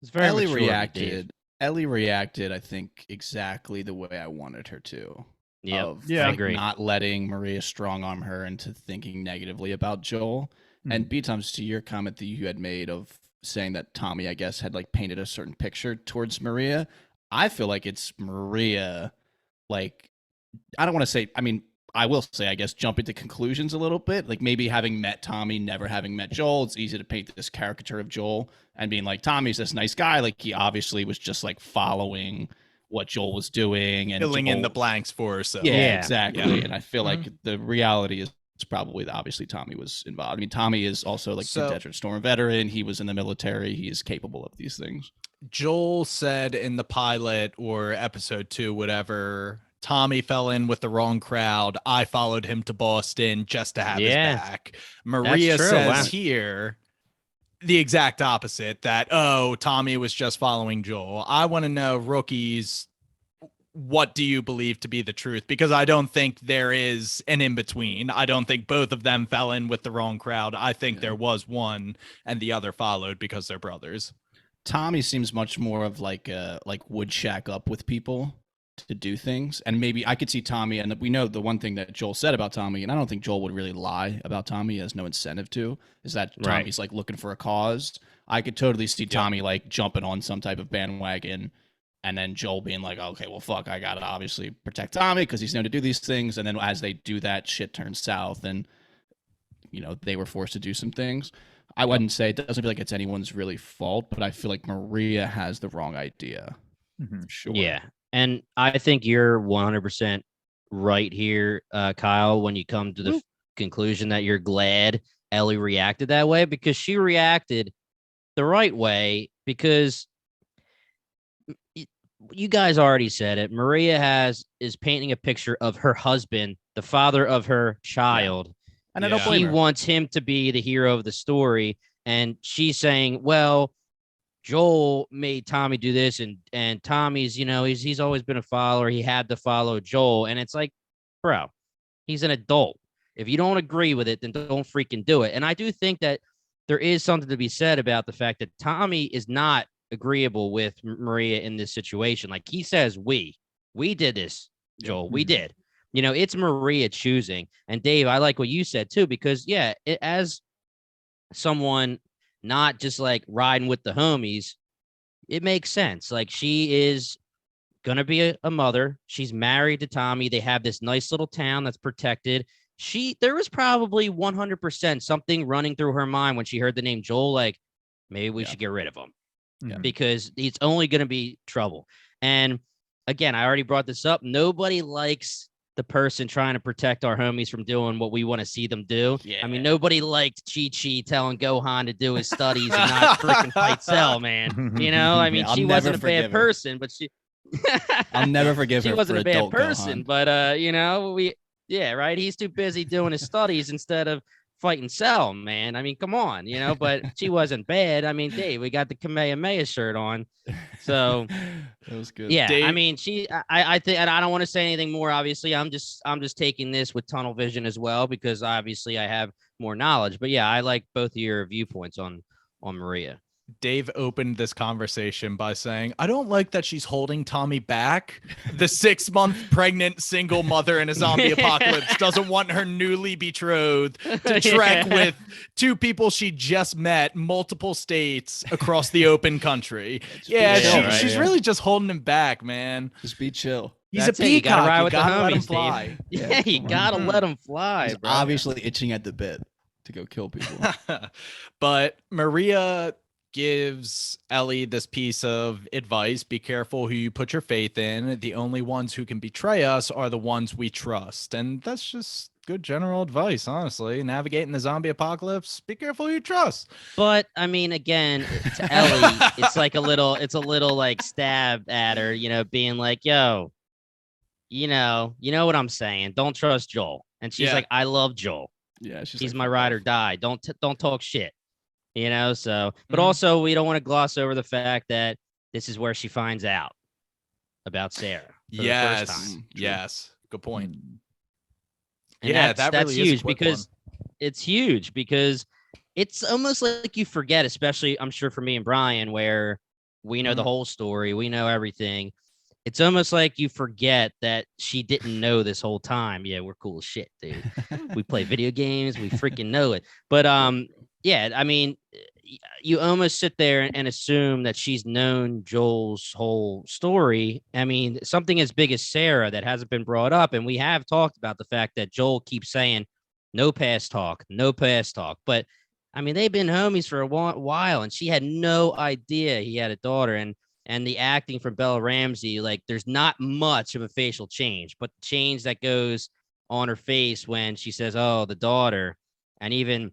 It's very Ellie mature of Dave. reacted. Ellie reacted, I think, exactly the way I wanted her to. Yep. Yeah, I like, agree. not letting Maria strong arm her into thinking negatively about Joel. And B-Toms, to your comment that you had made of saying that Tommy, I guess, had like painted a certain picture towards Maria, I feel like it's Maria, like, I don't want to say, I mean, I will say, I guess, jumping to conclusions a little bit. Like maybe having met Tommy, never having met Joel, it's easy to paint this caricature of Joel and being like, Tommy's this nice guy. Like he obviously was just like following what Joel was doing and Filling in Joel- the blanks for herself. Yeah, Yeah. exactly. Yeah. And I feel like the reality is it's probably obviously Tommy was involved. I mean, Tommy is also like So- a Desert Storm veteran. He was in the military. He is capable of these things. Joel said in the pilot or episode 2, whatever, Tommy fell in with the wrong crowd. I followed him to Boston just to have his Yeah. back. Maria true. says Wow. here the exact opposite, that, oh, Tommy was just following Joel. I want to know, rookies, what do you believe to be the truth? Because I don't think there is an in-between. I don't think both of them fell in with the wrong crowd. I think there was one and the other followed because they're brothers. Tommy seems much more of like would shack up with people to do things, and maybe I could see Tommy. And we know the one thing that Joel said about Tommy, and I don't think Joel would really lie about Tommy. He has no incentive to. Is that Right. Tommy's like looking for a cause? I could totally see Tommy like jumping on some type of bandwagon, and then Joel being like, "Okay, well, fuck, I gotta obviously protect Tommy because he's known to do these things." And then as they do that, shit turns south, and they were forced to do some things. I wouldn't say, it doesn't feel like it's anyone's really fault, but I feel like Maria has the wrong idea. Mhm. Sure. Yeah. And I think you're 100% right here, Kyle, when you come to the conclusion that you're glad Ellie reacted that way, because she reacted the right way. Because you guys already said it. Maria is painting a picture of her husband, the father of her child. And I don't Yeah. blame She her. wants him to be the hero of the story. And she's saying, well, Joel made Tommy do this, and Tommy's, he's always been a follower. He had to follow Joel. And it's like, bro, he's an adult. If you don't agree with it, then don't freaking do it. And I do think that there is something to be said about the fact that Tommy is not agreeable with Maria in this situation. Like he says, we did this, Joel. We did. It's Maria choosing. And Dave, I like what you said too, because as someone not just like riding with the homies, it makes sense. Like she is gonna be a mother. She's married to Tommy. They have this nice little town that's protected. There was probably 100% something running through her mind when she heard the name Joel, like maybe we should get rid of him. Yeah. Because it's only going to be trouble. And again, I already brought this up. Nobody likes the person trying to protect our homies from doing what we want to see them do. Yeah. I mean, nobody liked Chi-Chi telling Gohan to do his studies and not freaking fight Cell, man. I mean, I'll she never wasn't a bad forgive her. person, but she I'll never forgive she her wasn't for a bad adult person, Gohan. but right. He's too busy doing his studies instead of fighting Cell, man. I mean, come on, but she wasn't bad. I mean, Dave, we got the Kamehameha shirt on. So That was good. yeah, Dave- I mean, I think, and I don't want to say anything more. Obviously, I'm just taking this with tunnel vision as well, because obviously I have more knowledge. But yeah, I like both of your viewpoints on Maria. Dave opened this conversation by saying, I don't like that she's holding Tommy back. The 6-month pregnant single mother in a zombie apocalypse doesn't want her newly betrothed to trek with 2 people she just met, multiple states across the open country. Yeah, chill, right? she's Yeah. really just holding him back, man. Just be chill. He's That's a it, you gotta peacock. ride You with the gotta let him homies, Dave. fly. Yeah, you gotta let him fly, He's bro. obviously itching at the bit to go kill people. But Maria gives Ellie this piece of advice: be careful who you put your faith in. The only ones who can betray us are the ones we trust. And that's just good general advice, honestly. Navigating the zombie apocalypse, be careful who you trust. But I mean, again, to Ellie, it's a little like stab at her, being like, yo, you know what I'm saying. Don't trust Joel. And she's Yeah. like, I love Joel. Yeah, she's He's like, my "Fuck ride or off." die. Don't talk shit. So, but Mhm. also we don't want to gloss over the fact that this is where she finds out about Sarah. For the first Yes. time. True. Yes. Good point. And Yeah, that's that really is a huge quick because it's huge because it's almost like you forget, especially I'm sure for me and Brian, where we know the whole story, we know everything. It's almost like you forget that she didn't know this whole time. Yeah, we're cool as shit, dude. We play video games, we freaking know it. But yeah, I mean, you almost sit there and assume that she's known Joel's whole story. I mean, something as big as Sarah that hasn't been brought up, and we have talked about the fact that Joel keeps saying no past talk, no past talk. But I mean, they've been homies for a while, and she had no idea he had a daughter. And the acting from Bella Ramsey, like, there's not much of a facial change, but the change that goes on her face when she says, "Oh, the daughter," and even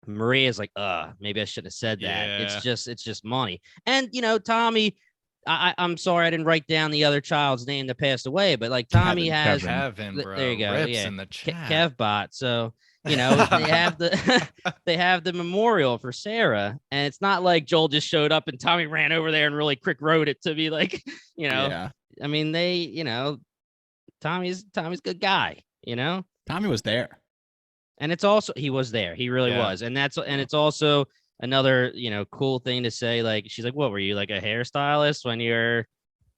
Maria's like, maybe I shouldn't have said that. Yeah. It's just money. And Tommy, I'm sorry I didn't write down the other child's name that passed away, but like Tommy has Kevin, bro. there you go. Rips Yeah. in the chat. Kevbot. So, they have they have the memorial for Sarah. And it's not like Joel just showed up and Tommy ran over there and really quick wrote it to be like, Yeah. I mean, Tommy's a good guy, Tommy was there. And it's also he was there. He really was. And it's also another, cool thing to say. Like, she's like, "What were you, like a hairstylist when you're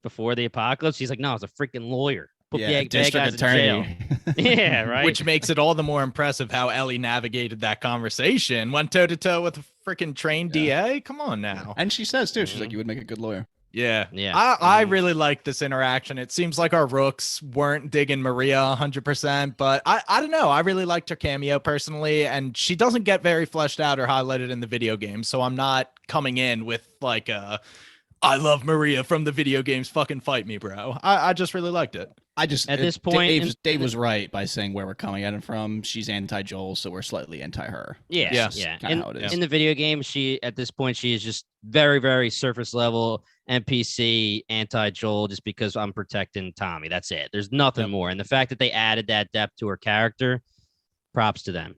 before the apocalypse?" She's like, "No, I was a freaking lawyer. Put bad guys in jail." Yeah, right. Which makes it all the more impressive how Ellie navigated that conversation. Went toe to toe with a freaking trained DA. Come on now. And she says too, she's like, "You would make a good lawyer." Yeah. I really like this interaction. It seems like our rooks weren't digging Maria 100%, but I don't know. I really liked her cameo personally, and she doesn't get very fleshed out or highlighted in the video game. So I'm not coming in with like I love Maria from the video games. Fucking fight me, bro. I just really liked it. This point, Dave was right by saying where we're coming at it from. She's anti-Joel, so we're slightly anti-her. Yeah, Yes. yeah. How it is. In the video game, at this point, she is just very, very surface level NPC anti-Joel, just because I'm protecting Tommy. That's it. There's nothing more. And the fact that they added that depth to her character, props to them.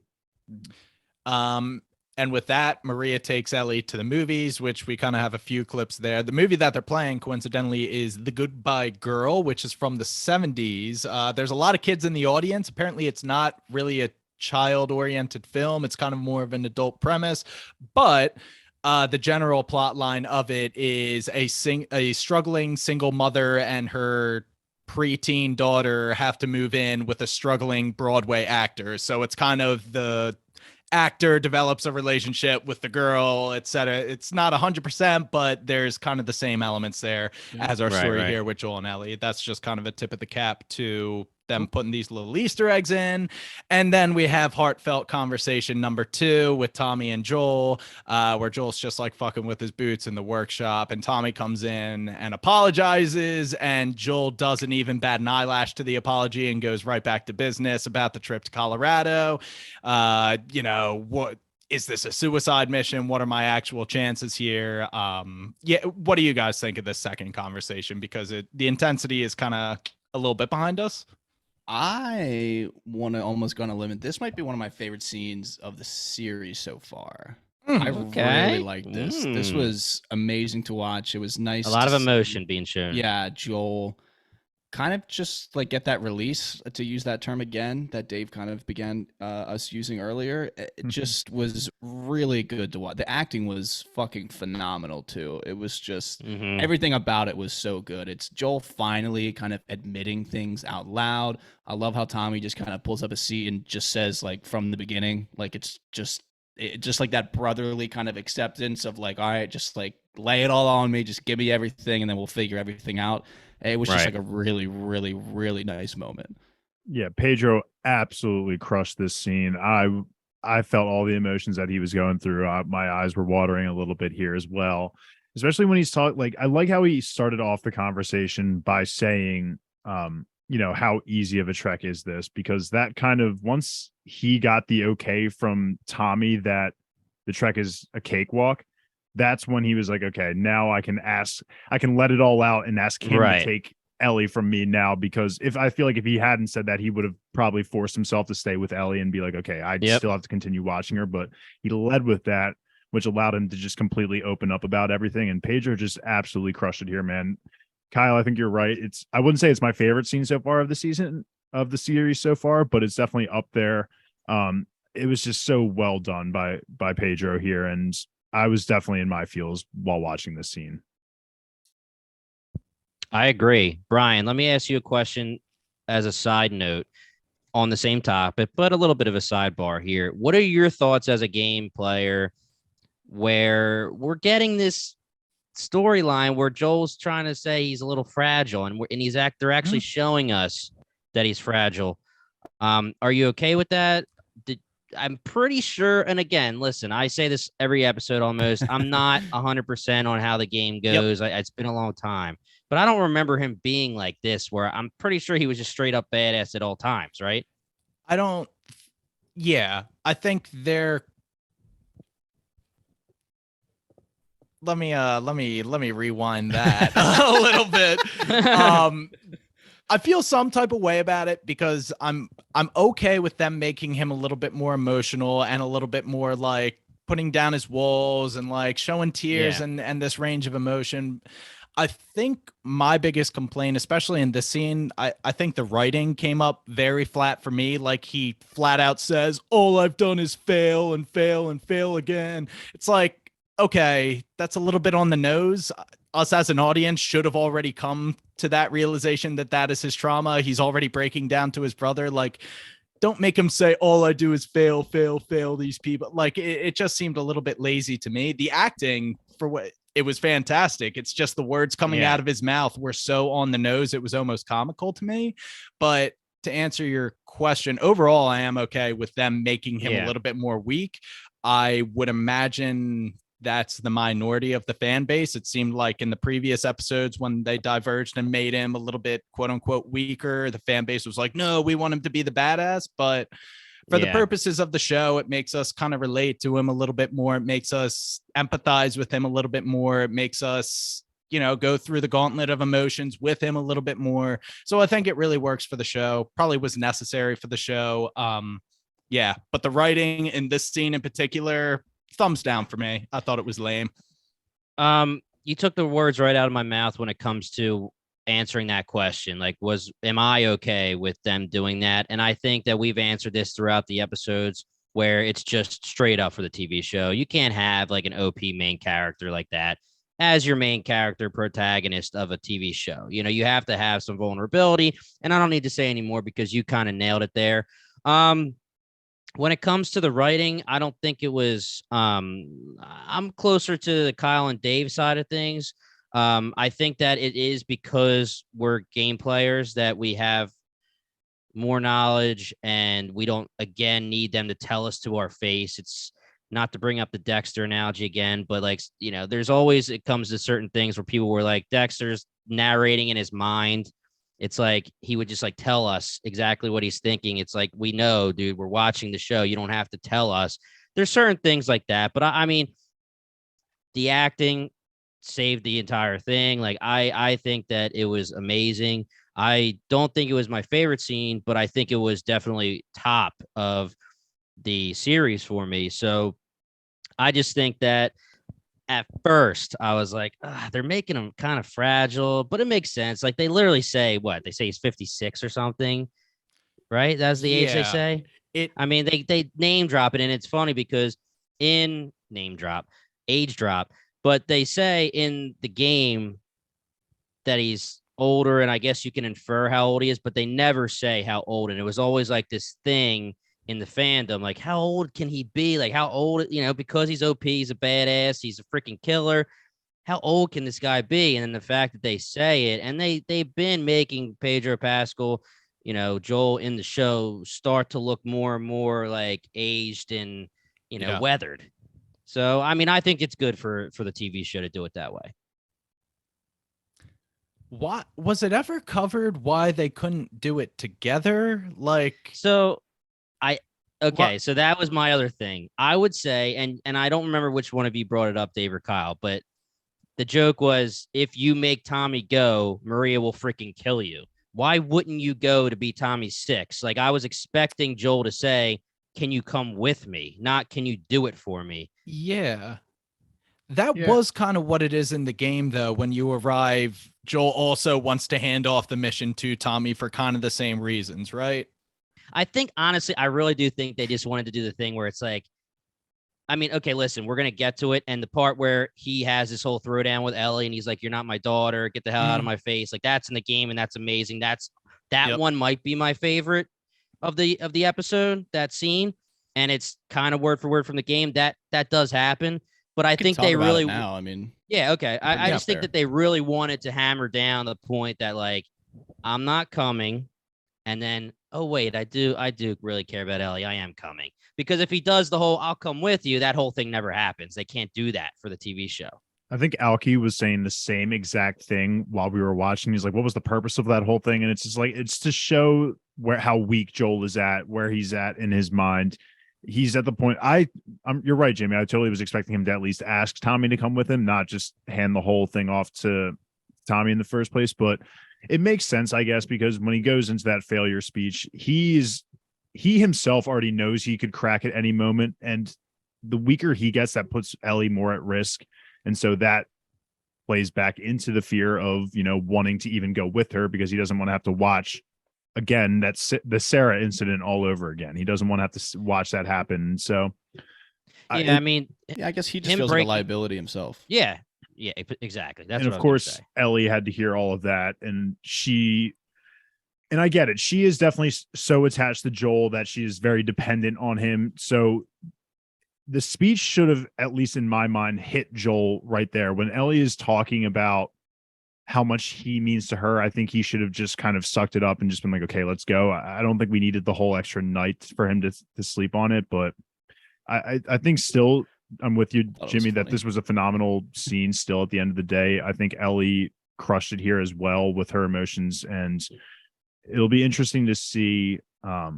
And with that, Maria takes Ellie to the movies, which we kind of have a few clips there. The movie that they're playing, coincidentally, is The Goodbye Girl, which is from the 70s. There's a lot of kids in the audience. Apparently, it's not really a child-oriented film. It's kind of more of an adult premise. But the general plot line of it is a struggling single mother and her preteen daughter have to move in with a struggling Broadway actor. So it's kind of the actor develops a relationship with the girl, etc. It's not 100%, but there's kind of the same elements there as our story here with Joel and Ellie. That's just kind of a tip of the cap to them putting these little Easter eggs in. And then we have heartfelt conversation number 2 with Tommy and Joel, where Joel's just like fucking with his boots in the workshop, and Tommy comes in and apologizes, and Joel doesn't even bat an eyelash to the apology and goes right back to business about the trip to Colorado. What is this, a suicide mission? What are my actual chances here? What do you guys think of this second conversation? Because the intensity is kind of a little bit behind us. I want to almost go on a limit. This might be one of my favorite scenes of the series so far. I really like this. This was amazing to watch. It was nice. A lot of emotion being shown. Yeah, Joel kind of just like get that release, to use that term again that Dave kind of began us using earlier. It just was really good to watch. The acting was fucking phenomenal too. It was just everything about it was so good. It's Joel finally kind of admitting things out loud. I love how Tommy just kind of pulls up a seat and just says, like, from the beginning, like, it's just like that brotherly kind of acceptance of like, all right, just like lay it all on me, just give me everything and then we'll figure everything out. It was just like a really, really, really nice moment. Yeah, Pedro absolutely crushed this scene. I felt all the emotions that he was going through. My eyes were watering a little bit here as well, especially when he's talking. Like, I like how he started off the conversation by saying, how easy of a trek is this? Because that kind of, once he got the okay from Tommy that the trek is a cakewalk, that's when he was like, okay, now I can let it all out and ask him to take Ellie from me now. Because I feel like if he hadn't said that, he would have probably forced himself to stay with Ellie and be like, okay, I still have to continue watching her. But he led with that, which allowed him to just completely open up about everything. And Pedro just absolutely crushed it here, man. Kyle, I think you're right. I wouldn't say it's my favorite scene so far of the season, of the series so far, but it's definitely up there. It was just so well done by Pedro here, and I was definitely in my feels while watching this scene. I agree. Brian, let me ask you a question as a side note on the same topic, but a little bit of a sidebar here. What are your thoughts as a game player where we're getting this storyline where Joel's trying to say he's a little fragile and they're actually showing us that he's fragile? Are you okay with that? I'm pretty sure, and again, listen, I say this every episode almost, I'm not 100% on how the game goes. It's been a long time, but I don't remember him being like this, where I'm pretty sure he was just straight up badass at all times, right? I don't. Yeah, I think they're. Let me rewind that a little bit. I feel some type of way about it because I'm okay with them making him a little bit more emotional and a little bit more like putting down his walls and like showing tears Yeah. and this range of emotion. I think my biggest complaint, especially in this scene, I think the writing came up very flat for me. Like he flat out says, all I've done is fail and fail and fail again. It's like, okay, that's a little bit on the nose. Us as an audience should have already come to that realization that that is his trauma. He's already breaking down to his brother. Like, don't make him say, all I do is fail, fail, fail these people. Like it just seemed a little bit lazy to me. The acting for what it was fantastic. It's just the words coming out of his mouth were so on the nose. It was almost comical to me. But to answer your question, overall, I am okay with them making him a little bit more weak. I would imagine that's the minority of the fan base. It seemed like in the previous episodes when they diverged and made him a little bit quote unquote weaker, the fan base was like, no, we want him to be the badass. But for the purposes of the show, it makes us kind of relate to him a little bit more. It makes us empathize with him a little bit more. It makes us, you know, go through the gauntlet of emotions with him a little bit more. So I think it really works for the show. Probably was necessary for the show. Yeah, but the writing in this scene in particular, thumbs down for me. I thought it was lame. You took the words right out of my mouth when it comes to answering that question. Like, am I okay with them doing that? And I think that we've answered this throughout the episodes where it's just straight up for the TV show. You can't have like an OP main character like that as your main character protagonist of a TV show. You know, you have to have some vulnerability, and I don't need to say anymore because you kind of nailed it there. When it comes to the writing, I don't think it was. I'm closer to the Kyle and Dave side of things. I think that it is because we're game players that we have more knowledge and we don't, again, need them to tell us to our face. It's not to bring up the Dexter analogy again, but like, you know, there's always, it comes to certain things where people were like, Dexter's narrating in his mind. It's like he would just like tell us exactly what he's thinking. It's like, we know, dude, we're watching the show. You don't have to tell us. There's certain things like that. But I mean, the acting saved the entire thing. Like, I think that it was amazing. I don't think it was my favorite scene, but I think it was definitely top of the series for me. So I just think that at first I was like, they're making him kind of fragile, but it makes sense. Like, they literally say what they say he's 56 or something, right? That's the age they say. I mean, they name drop it, and it's funny because in name drop, age drop, but they say in the game that he's older, and I guess you can infer how old he is, but they never say how old. And it was always like this thing in the fandom, like, how old can he be? Like, how old, you know, because he's OP, he's a badass, he's a freaking killer. How old can this guy be? And then the fact that they say it, and they've been making Pedro Pascal, you know, Joel in the show start to look more and more like aged and, you know, weathered. So, I mean, I think it's good for the TV show to do it that way. Why was it ever covered why they couldn't do it together? Like, so so that was my other thing. I would say, and I don't remember which one of you brought it up, Dave or Kyle, but the joke was, if you make Tommy go, Maria will freaking kill you. Why wouldn't you go to be Tommy's 6? Like, I was expecting Joel to say, can you come with me? Not, can you do it for me? Yeah. That was kind of what it is in the game, though. When you arrive, Joel also wants to hand off the mission to Tommy for kind of the same reasons, right? I think, honestly, I really do think they just wanted to do the thing where it's like, I mean, okay, listen, we're going to get to it. And the part where he has this whole throwdown with Ellie and he's like, you're not my daughter, get the hell out of my face. Like, that's in the game, and that's amazing. That one might be my favorite of the episode, that scene. And it's kind of word for word from the game. That does happen. But I think they really now. I mean, yeah, okay. I just think that they really wanted to hammer down the point that, like, I'm not coming. And then, oh wait, I do really care about Ellie. I am coming. Because if he does the whole I'll come with you, that whole thing never happens. They can't do that for the TV show. I think Alki was saying the same exact thing while we were watching. He's like, what was the purpose of that whole thing? And it's just like, it's to show how weak Joel is at, where he's at in his mind. He's at the point you're right, Jamie. I totally was expecting him to at least ask Tommy to come with him, not just hand the whole thing off to Tommy in the first place. But it makes sense, I guess, because when he goes into that failure speech, he himself already knows he could crack at any moment. And the weaker he gets, that puts Ellie more at risk. And so that plays back into the fear of, wanting to even go with her, because he doesn't want to have to watch again that's the Sarah incident all over again. He doesn't want to have to watch that happen. So I guess he just feels like a liability himself. Yeah, exactly. That's and what of course Ellie had to hear all of that, and I get it. She is definitely so attached to Joel that she is very dependent on him. So the speech should have, at least in my mind, hit Joel right there when Ellie is talking about how much he means to her. I think he should have just kind of sucked it up and just been like, okay, let's go. I don't think we needed the whole extra night for him to sleep on it, but I think still I'm with you, Jimmy, that this was a phenomenal scene still at the end of the day. I think Ellie crushed it here as well with her emotions, and it'll be interesting to see. I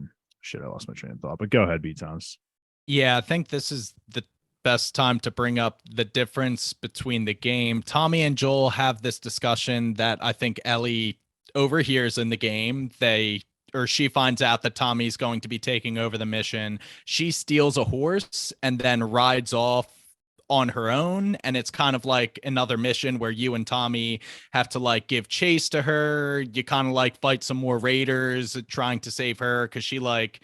lost my train of thought, but go ahead, B. Thomas. Yeah, I think this is the best time to bring up the difference between the game. Tommy and Joel have this discussion that I think Ellie overhears in the game. She finds out that Tommy's going to be taking over the mission. She steals a horse and then rides off on her own. And it's kind of like another mission where you and Tommy have to like give chase to her. You kind of like fight some more raiders trying to save her because she like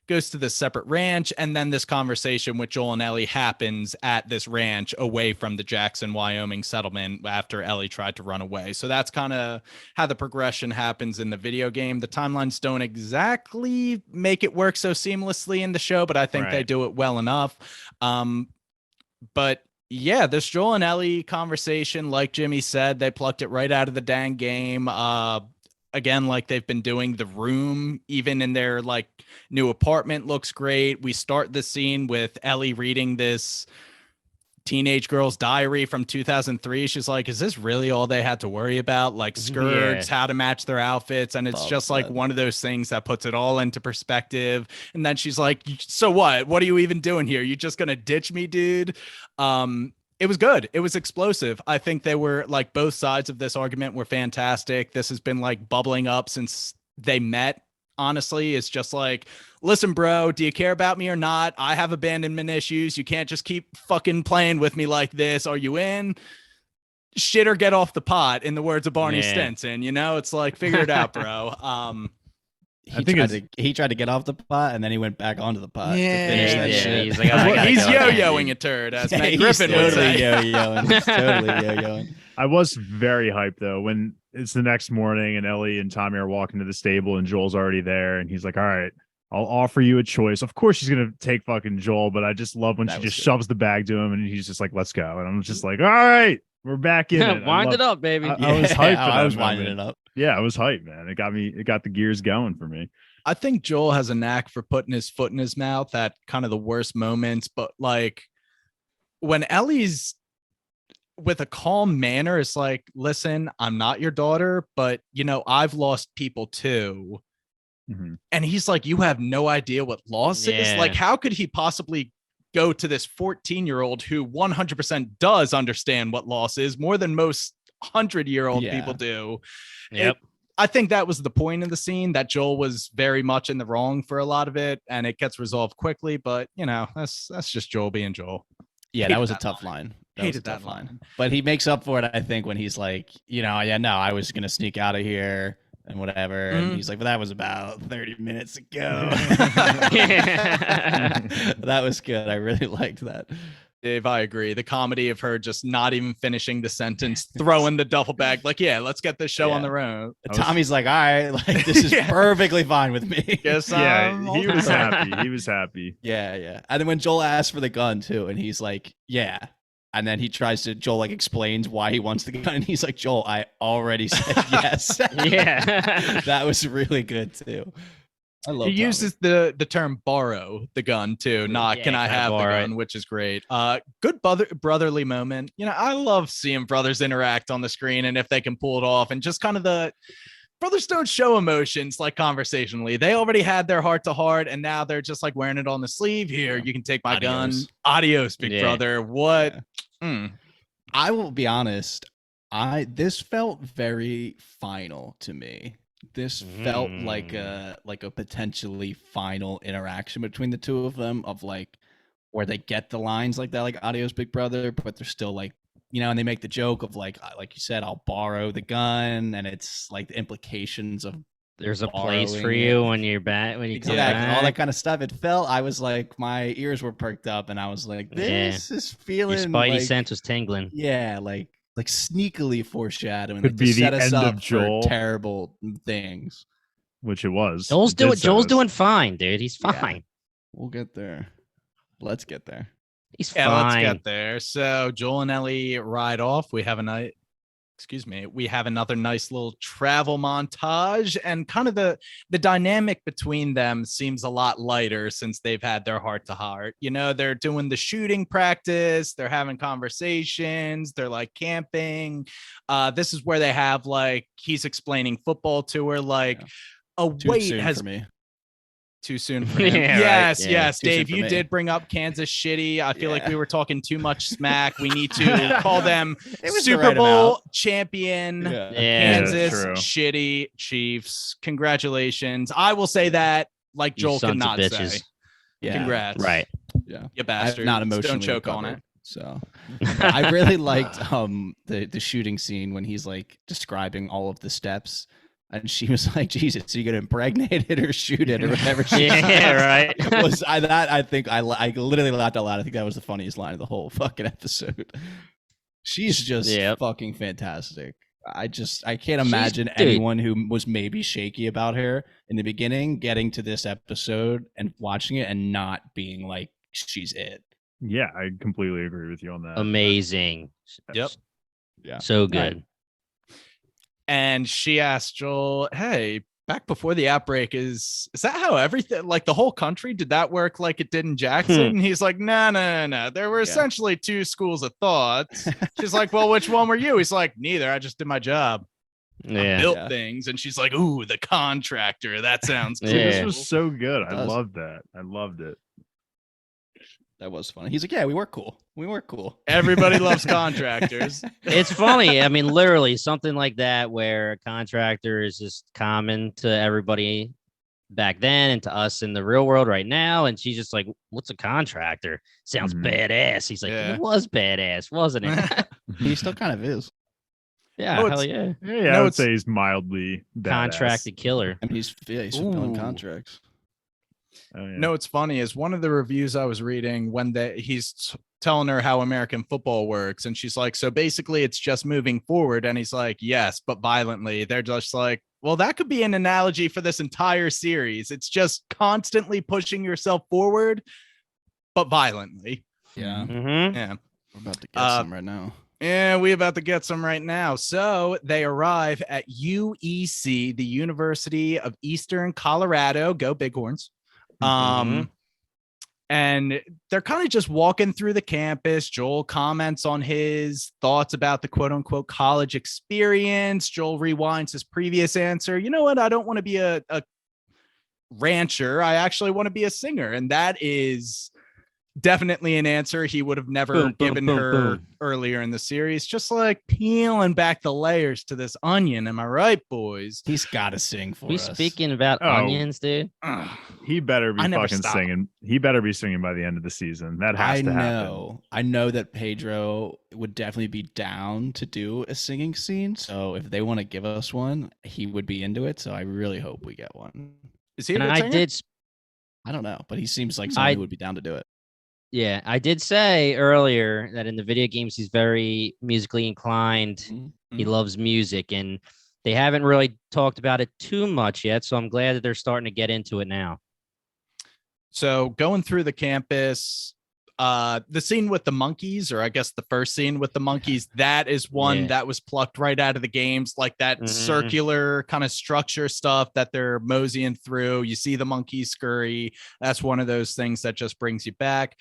goes to this separate ranch, and then this conversation with Joel and Ellie happens at this ranch away from the Jackson, Wyoming settlement after Ellie tried to run away. So that's kind of how the progression happens in the video game. The timelines don't exactly make it work so seamlessly in the show, but I think they do it well enough. But yeah, this Joel and Ellie conversation, like Jimmy said, they plucked it right out of the dang game. Again, like they've been doing. The room, even in their like new apartment, looks great. We start the scene with Ellie reading this teenage girl's diary from 2003. She's like, is this really all they had to worry about? Like skirts, how to match their outfits. And it's just like one of those things that puts it all into perspective. And then she's like, so what? What are you even doing here? You just going to ditch me, dude? It was good. It was explosive. I think they were like both sides of this argument were fantastic. This has been like bubbling up since they met. Honestly, it's just like, listen, bro, do you care about me or not? I have abandonment issues. You can't just keep fucking playing with me like this. Are you in? Shit or get off the pot, in the words of Barney Stinson. It's like, figure it out, bro. He tried to get off the pot, and then he went back onto the pot to finish that shit. He's like, oh, he's yo-yoing a turd, as Matt Griffin would say. He's totally yo-yoing. I was very hyped though when it's the next morning and Ellie and Tommy are walking to the stable and Joel's already there, and he's like, all right, I'll offer you a choice. Of course she's gonna take fucking Joel, but I just love when she just shoves the bag to him and he's just like, let's go. And I'm just like, all right, we're back in it. Wind it up, baby. I was hyped. I was winding it up. Yeah, I was hyped, man. It got the gears going for me. I think Joel has a knack for putting his foot in his mouth at kind of the worst moments, but like when Ellie's with a calm manner, it's like, listen, I'm not your daughter, but I've lost people too. Mm-hmm. And he's like, you have no idea what loss is. Like, how could he possibly go to this 14-year-old who 100% does understand what loss is more than most 100-year-old people do? Yep. I think that was the point of the scene, that Joel was very much in the wrong for a lot of it, and it gets resolved quickly. But that's just Joel being Joel. Yeah, that was a tough line. Hated that line. But he makes up for it, I think, when he's like, I was gonna sneak out of here and whatever. And he's like, but that was about 30 minutes ago. That was good. I really liked that. Dave, I agree. The comedy of her just not even finishing the sentence, throwing the duffel bag, like, let's get this show on the road. Tommy's like, all right, like this is perfectly fine with me. Yes, he was happy. He was happy. Yeah. And then when Joel asks for the gun too, and he's like, yeah. And then Joel like explains why he wants the gun, and he's like, Joel, I already said yes. Yeah. That was really good too. I love he uses the term borrow the gun too, not can I have the gun, which is great. Good brotherly moment. I love seeing brothers interact on the screen, and if they can pull it off, and just kind of the brothers don't show emotions like conversationally. They already had their heart to heart, and now they're just like wearing it on the sleeve. Here, you can take my gun. Adios, big brother. What? I will be honest. This felt very final to me. This felt like a potentially final interaction between the two of them, of like where they get the lines like that, like adios, big brother, but they're still like, and they make the joke of like you said, I'll borrow the gun, and it's like the implications of there's a place for you when you're back, when you come back, all that kind of stuff. It felt, I was like, my ears were perked up, and I was like, this is feeling, your spidey like, sense was tingling. Yeah, like sneakily foreshadowing. Could be the set us end up of Joel. for terrible things, which it was. Joel's doing fine, dude. He's fine. Yeah. We'll get there. Let's get there. He's fine. Let's get there. So Joel and Ellie ride off. We have another nice little travel montage, and kind of the dynamic between them seems a lot lighter since they've had their heart to heart. They're doing the shooting practice, they're having conversations, they're like camping. This is where they have like, he's explaining football to her, like for me. Too soon for him. Yes. Dave, you did bring up Kansas shitty. I feel like we were talking too much smack. We need to call them Super Bowl champion Kansas shitty Chiefs. Congratulations. I will say that like Joel could not say. Yeah. Congrats. Right. Yeah. You bastard. Not emotionally Don't choke recovered, on it. So I really liked the shooting scene when he's like describing all of the steps. And she was like, Jesus, are you going to impregnate it or shoot it or whatever? Right. I think I literally laughed out loud. I think that was the funniest line of the whole fucking episode. She's just fucking fantastic. I can't imagine anyone who was maybe shaky about her in the beginning getting to this episode and watching it and not being like, she's it. Yeah, I completely agree with you on that. Amazing. Yep. Yeah. So good. Right. And she asked Joel, hey, back before the outbreak, is that how everything, like the whole country, did that work like it did in Jackson? And he's like, no. There were essentially two schools of thought. She's like, well, which one were you? He's like, neither. I just did my job. I built things. And she's like, ooh, the contractor. That sounds cool. This was so good. I loved that. I loved it. That was funny. He's like, yeah, we were cool. Everybody loves contractors. It's funny. I mean, literally something like that where a contractor is just common to everybody back then and to us in the real world right now. And she's just like, what's a contractor? Sounds badass. He's like, it was badass, wasn't it? He still kind of is. Yeah, hell yeah. Yeah, I would say he's mildly badass. Contracted killer. I mean, he's fulfilling contracts. Oh, yeah. No, it's funny is one of the reviews I was reading when he's telling her how American football works, and she's like, so basically it's just moving forward, and he's like, yes, but violently. They're just like, well, that could be an analogy for this entire series. It's just constantly pushing yourself forward, but violently. Yeah. Yeah. We're about to get some right now. Yeah, we're about to get some right now. So they arrive at UEC, the University of Eastern Colorado. Go Bighorns. And they're kind of just walking through the campus. Joel comments on his thoughts about the quote unquote college experience. Joel rewinds his previous answer. You know what? I don't want to be a rancher. I actually want to be a singer. And that is definitely an answer he would have never given her earlier in the series. Just like peeling back the layers to this onion. Am I right, boys? He's got to sing for us. Speaking about onions, dude. He better be fucking singing. He better be singing by the end of the season. That has to happen. I know that Pedro would definitely be down to do a singing scene. So if they want to give us one, he would be into it. So I really hope we get one. Is he a good singer? I don't know, but he seems like someone who would be down to do it. Yeah, I did say earlier that in the video games, he's very musically inclined. Mm-hmm. He loves music, and they haven't really talked about it too much yet. So I'm glad that they're starting to get into it now. So going through the campus, the scene with the monkeys, or I guess the first scene with the monkeys, that is one that was plucked right out of the games, like that circular kind of structure stuff that they're moseying through. You see the monkeys scurry. That's one of those things that just brings you back.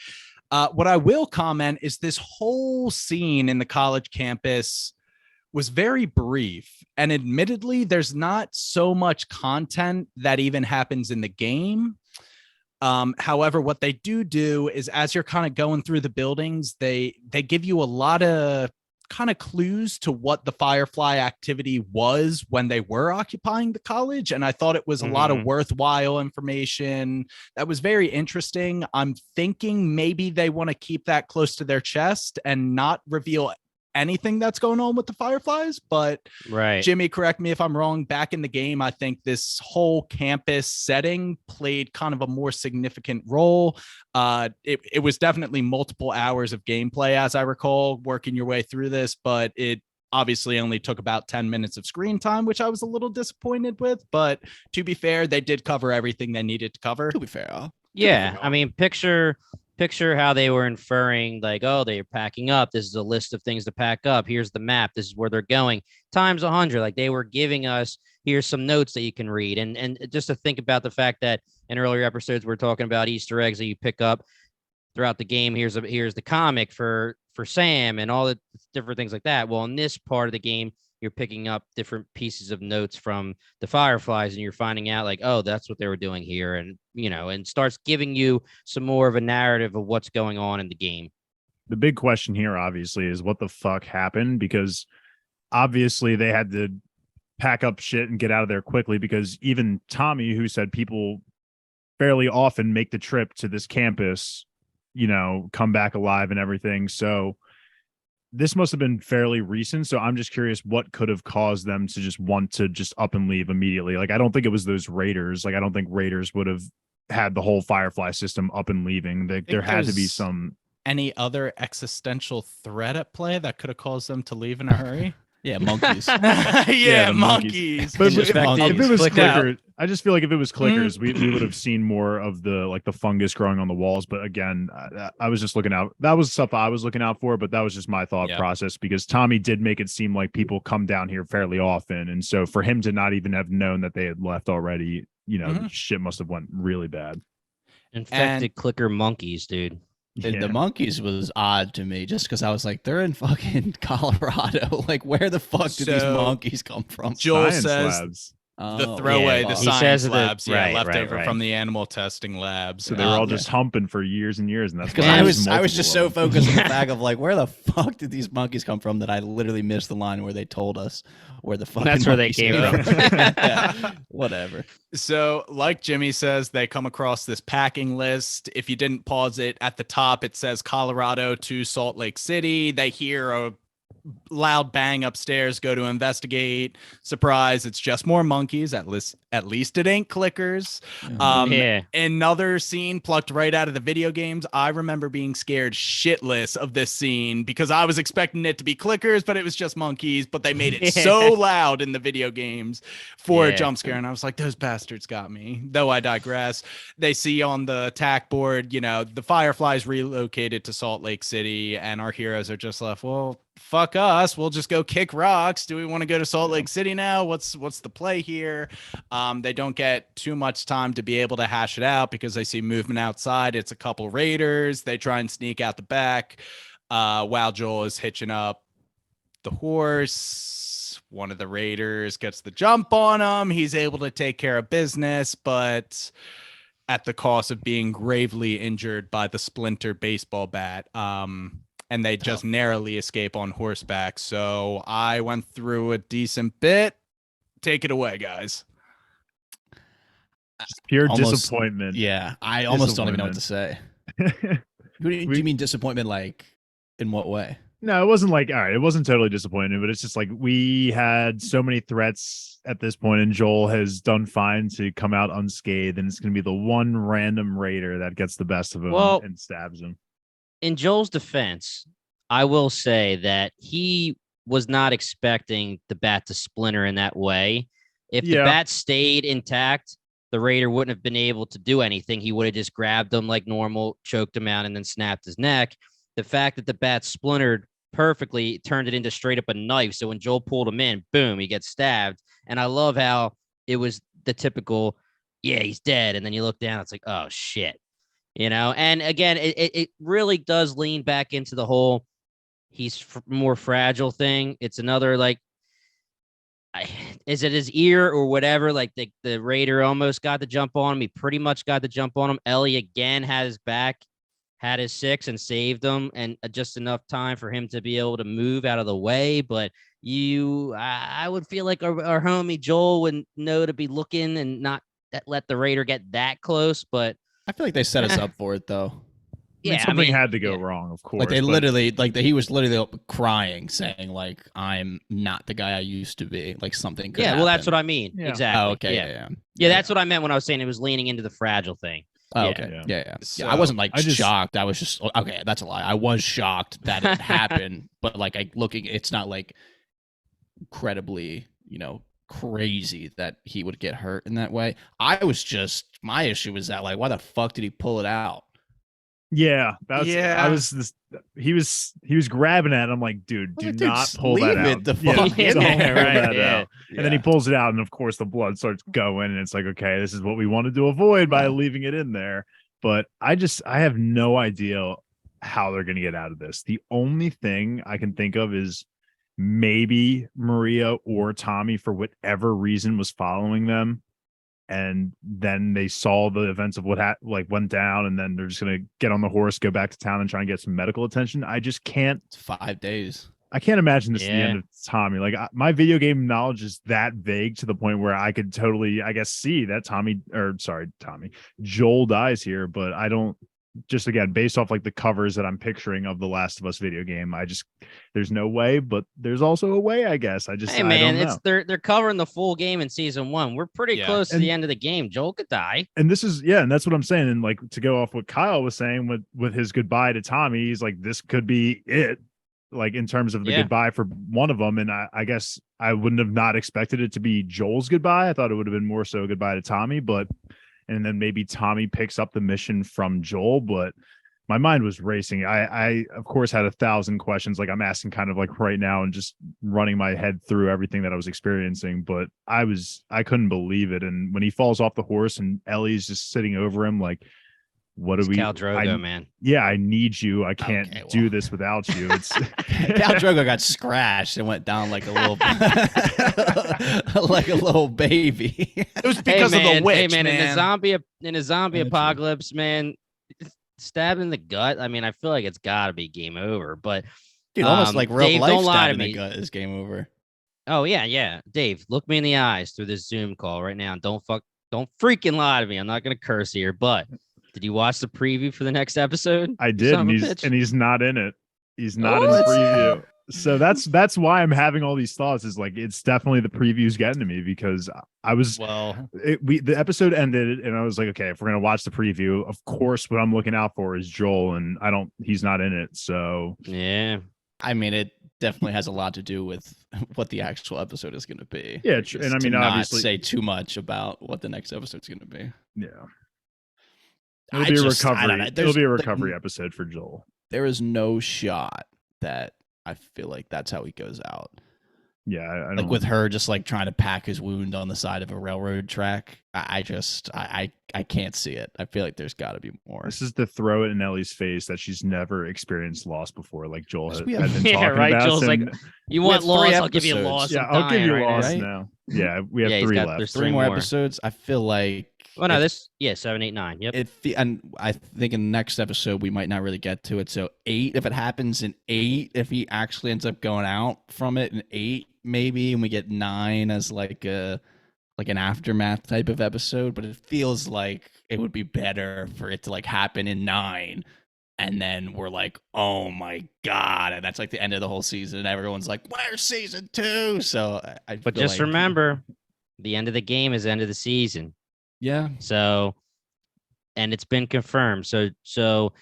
What I will comment is this whole scene in the college campus was very brief. And admittedly, there's not so much content that even happens in the game. However, what they do is as you're kind of going through the buildings, they give you a lot of kind of clues to what the Firefly activity was when they were occupying the college. And I thought it was a lot of worthwhile information that was very interesting. I'm thinking maybe they want to keep that close to their chest and not reveal anything that's going on with the Fireflies. But Right. Jimmy, correct me if I'm wrong. Back in the game, I think this whole campus setting played kind of a more significant role. It was definitely multiple hours of gameplay, as I recall, working your way through this, but it obviously only took about 10 minutes of screen time, which I was a little disappointed with. But to be fair, they did cover everything they needed to cover. To be fair, Yeah, I mean, picture how they were inferring, like, oh, they're packing up. This is a list of things to pack up. Here's the map. This is where they're going. Times 100. Like, they were giving us, here's some notes that you can read. And just to think about the fact that in earlier episodes we're talking about Easter eggs that you pick up throughout the game. Here's the comic for Sam and all the different things like that. Well, in this part of the game, you're picking up different pieces of notes from the Fireflies, and you're finding out, like, oh, that's what they were doing here. And, and starts giving you some more of a narrative of what's going on in the game. The big question here, obviously, is what the fuck happened, because obviously they had to pack up shit and get out of there quickly, because even Tommy, who said people fairly often make the trip to this campus, come back alive and everything. So this must have been fairly recent. So I'm just curious what could have caused them to just want to just up and leave immediately. Like, I don't think it was those raiders. Like, I don't think raiders would have had the whole Firefly system up and leaving. There had to be some. Any other existential threat at play that could have caused them to leave in a hurry? Yeah, monkeys. Yeah, monkeys. But if it was Clicker, I just feel like if it was clickers, we would have seen more of the fungus growing on the walls. But again, I was just looking out. That was stuff I was looking out for, but that was just my thought process, because Tommy did make it seem like people come down here fairly often. And so for him to not even have known that they had left already, shit must have went really bad. Infected clicker monkeys, dude. The monkeys was odd to me, just because I was like, they're in fucking Colorado. Like, where the fuck did these monkeys come from? Joel Science says labs. the throwaway, the science labs, right, left right, over right. from the animal testing labs. So they were all just humping for years and years, and that's Because why I was just so focused on the fact of, like, where the fuck did these monkeys come from, that I literally missed the line where they told us where the fuck That's where they came from. Yeah, whatever. So, like Jimmy says, they come across this packing list. If you didn't pause it, at the top it says Colorado to Salt Lake City. They hear a loud bang upstairs, go to investigate. Surprise, it's just more monkeys. At least it ain't clickers. Yeah. Another scene plucked right out of the video games. I remember being scared shitless of this scene because I was expecting it to be clickers, but it was just monkeys. But they made it so loud in the video games for a jump scare, and I was like, those bastards got me. Though I digress. They see on the attack board, the Fireflies relocated to Salt Lake City, and our heroes are just left, well, fuck us, we'll just go kick rocks. Do we want to go to Salt Lake City now? What's the play here? They don't get too much time to be able to hash it out because they see movement outside. It's a couple raiders. They try and sneak out the back while Joel is hitching up the horse. One of the raiders gets the jump on him. He's able to take care of business, but at the cost of being gravely injured by the splinter baseball bat. And they just narrowly escape on horseback. So I went through a decent bit. Take it away, guys. Just pure disappointment. Yeah, I almost don't even know what to say. Do you mean disappointment, like, in what way? No, it wasn't like, all right, it wasn't totally disappointing, but it's just like we had so many threats at this point, and Joel has done fine to come out unscathed, and it's going to be the one random raider that gets the best of him and stabs him. In Joel's defense, I will say that he was not expecting the bat to splinter in that way. If the bat stayed intact, the raider wouldn't have been able to do anything. He would have just grabbed him like normal, choked him out, and then snapped his neck. The fact that the bat splintered perfectly turned it into straight up a knife. So when Joel pulled him in, boom, he gets stabbed. And I love how it was the typical, yeah, he's dead. And then you look down, it's like, oh, shit. And again, it really does lean back into the whole he's more fragile thing. It's another like, is it his ear or whatever? Like the Raider almost got the jump on him. He pretty much got the jump on him. Ellie again had his back, had his 6 and saved him, and just enough time for him to be able to move out of the way. But I would feel like our homie Joel would know to be looking and not let the Raider get that close. But I feel like they set us up for it though. yeah, something had to go wrong, of course. Like they but- literally, he was literally crying, saying like, "I'm not the guy I used to be." Like something. Could Yeah, well, that's happen. what I mean. Yeah. Exactly. Oh, okay. Yeah. Yeah. Yeah, that's what I meant when I was saying it was leaning into the fragile thing. Oh, Yeah. okay. Yeah. Yeah. So, I wasn't like I just- shocked. I was just okay. That's a lie. I was shocked that it happened, but like it's not like incredibly, crazy that he would get hurt in that way. My issue was that like, why the fuck did he pull it out? Yeah, that's Yeah. he was grabbing at it. I'm like, dude, do Like, dude, not just pull that leave out. it the Yeah, fuck don't in pull there, right? that Yeah. out. And then he pulls it out, and of course the blood starts going, and it's like, okay, this is what we wanted to avoid by leaving it in there. But I have no idea how they're gonna get out of this. The only thing I can think of is maybe Maria or Tommy, for whatever reason, was following them. And then they saw the events of what went down, and then they're just gonna get on the horse, go back to town, and try and get some medical attention. I just can't. It's 5 days. I can't imagine this is the Yeah. end of Tommy. Like my video game knowledge is that vague to the point where I could totally, I guess, see that Joel dies here, but I don't. Just again, based off like the covers that I'm picturing of the Last of Us video game, there's no way, but there's also a way, I guess. Hey I man, don't know. they're covering the full game in season 1. We're pretty Yeah. close to And- the end of the game. Joel could die. And this is and that's what I'm saying. And like to go off what Kyle was saying with his goodbye to Tommy, he's like, this could be it, like in terms of the Yeah. goodbye for one of them. And I guess I wouldn't have not expected it to be Joel's goodbye. I thought it would have been more so goodbye to Tommy, and then maybe Tommy picks up the mission from Joel. But my mind was racing. I of course had 1,000 questions, like I'm asking kind of like right now, and just running my head through everything that I was experiencing. But I couldn't believe it. And when he falls off the horse and Ellie's just sitting over him, like, what do It's we? Khal Drogo, man. Yeah, I need you. I can't Okay, do well. this without you. It's Khal Drogo got scratched and went down like a little, like a little baby. It was because hey, man, of the witch, hey, man, man. in a zombie Yeah, true. apocalypse, man, stabbed in the gut. I mean, I feel like it's got to be game over. But Dude, almost like real Dave, life don't lie stab to in the me. gut is game over. oh yeah, Dave, look me in the eyes through this Zoom call right now. Don't freaking lie to me. I'm not gonna curse here, but did you watch the preview for the next episode? I You did, son and of a bitch. he's not in it. He's not in the What? preview. So that's why I'm having all these thoughts. Is like it's definitely the previews getting to me, because I was Well, the episode ended and I was like, okay, if we're gonna watch the preview, of course what I'm looking out for is Joel, and he's not in it. So Yeah. I mean, it definitely has a lot to do with what the actual episode is going to be. Yeah, Just and I to mean, not obviously- say too much about what the next episode's going to be. yeah, I it'll be a just- I don't recovery. know. It'll There's, be a like, recovery episode for Joel. There is no shot that I feel like that's how he goes out. Yeah, I Like don't, with her just like trying to pack his wound on the side of a railroad track. I can't see it. I feel like there's got to be more. this is to throw it in Ellie's face that she's never experienced loss before, like Joel Yes, had, we had have- been Yeah, talking right, about. Joel's like, and- You We want have loss? 3 I'll give you episodes. loss. yeah, I'm I'll give you dying right loss right? now. Yeah, we have Yeah, he's 3 got- left. there's 3 more more. episodes. I feel like Well, no, if- this 7, 8, 9. Yep. and I think in the next episode we might not really get to it. So 8, if it happens in 8, if he actually ends up going out from it in 8, maybe, and we get 9 as like an aftermath type of episode. But it feels like it would be better for it to like happen in 9, and then we're like, oh my god, and that's like the end of the whole season, and everyone's like, where's season 2? So I But feel just like- remember, the end of the game is the end of the season. yeah, So, and it's been confirmed. So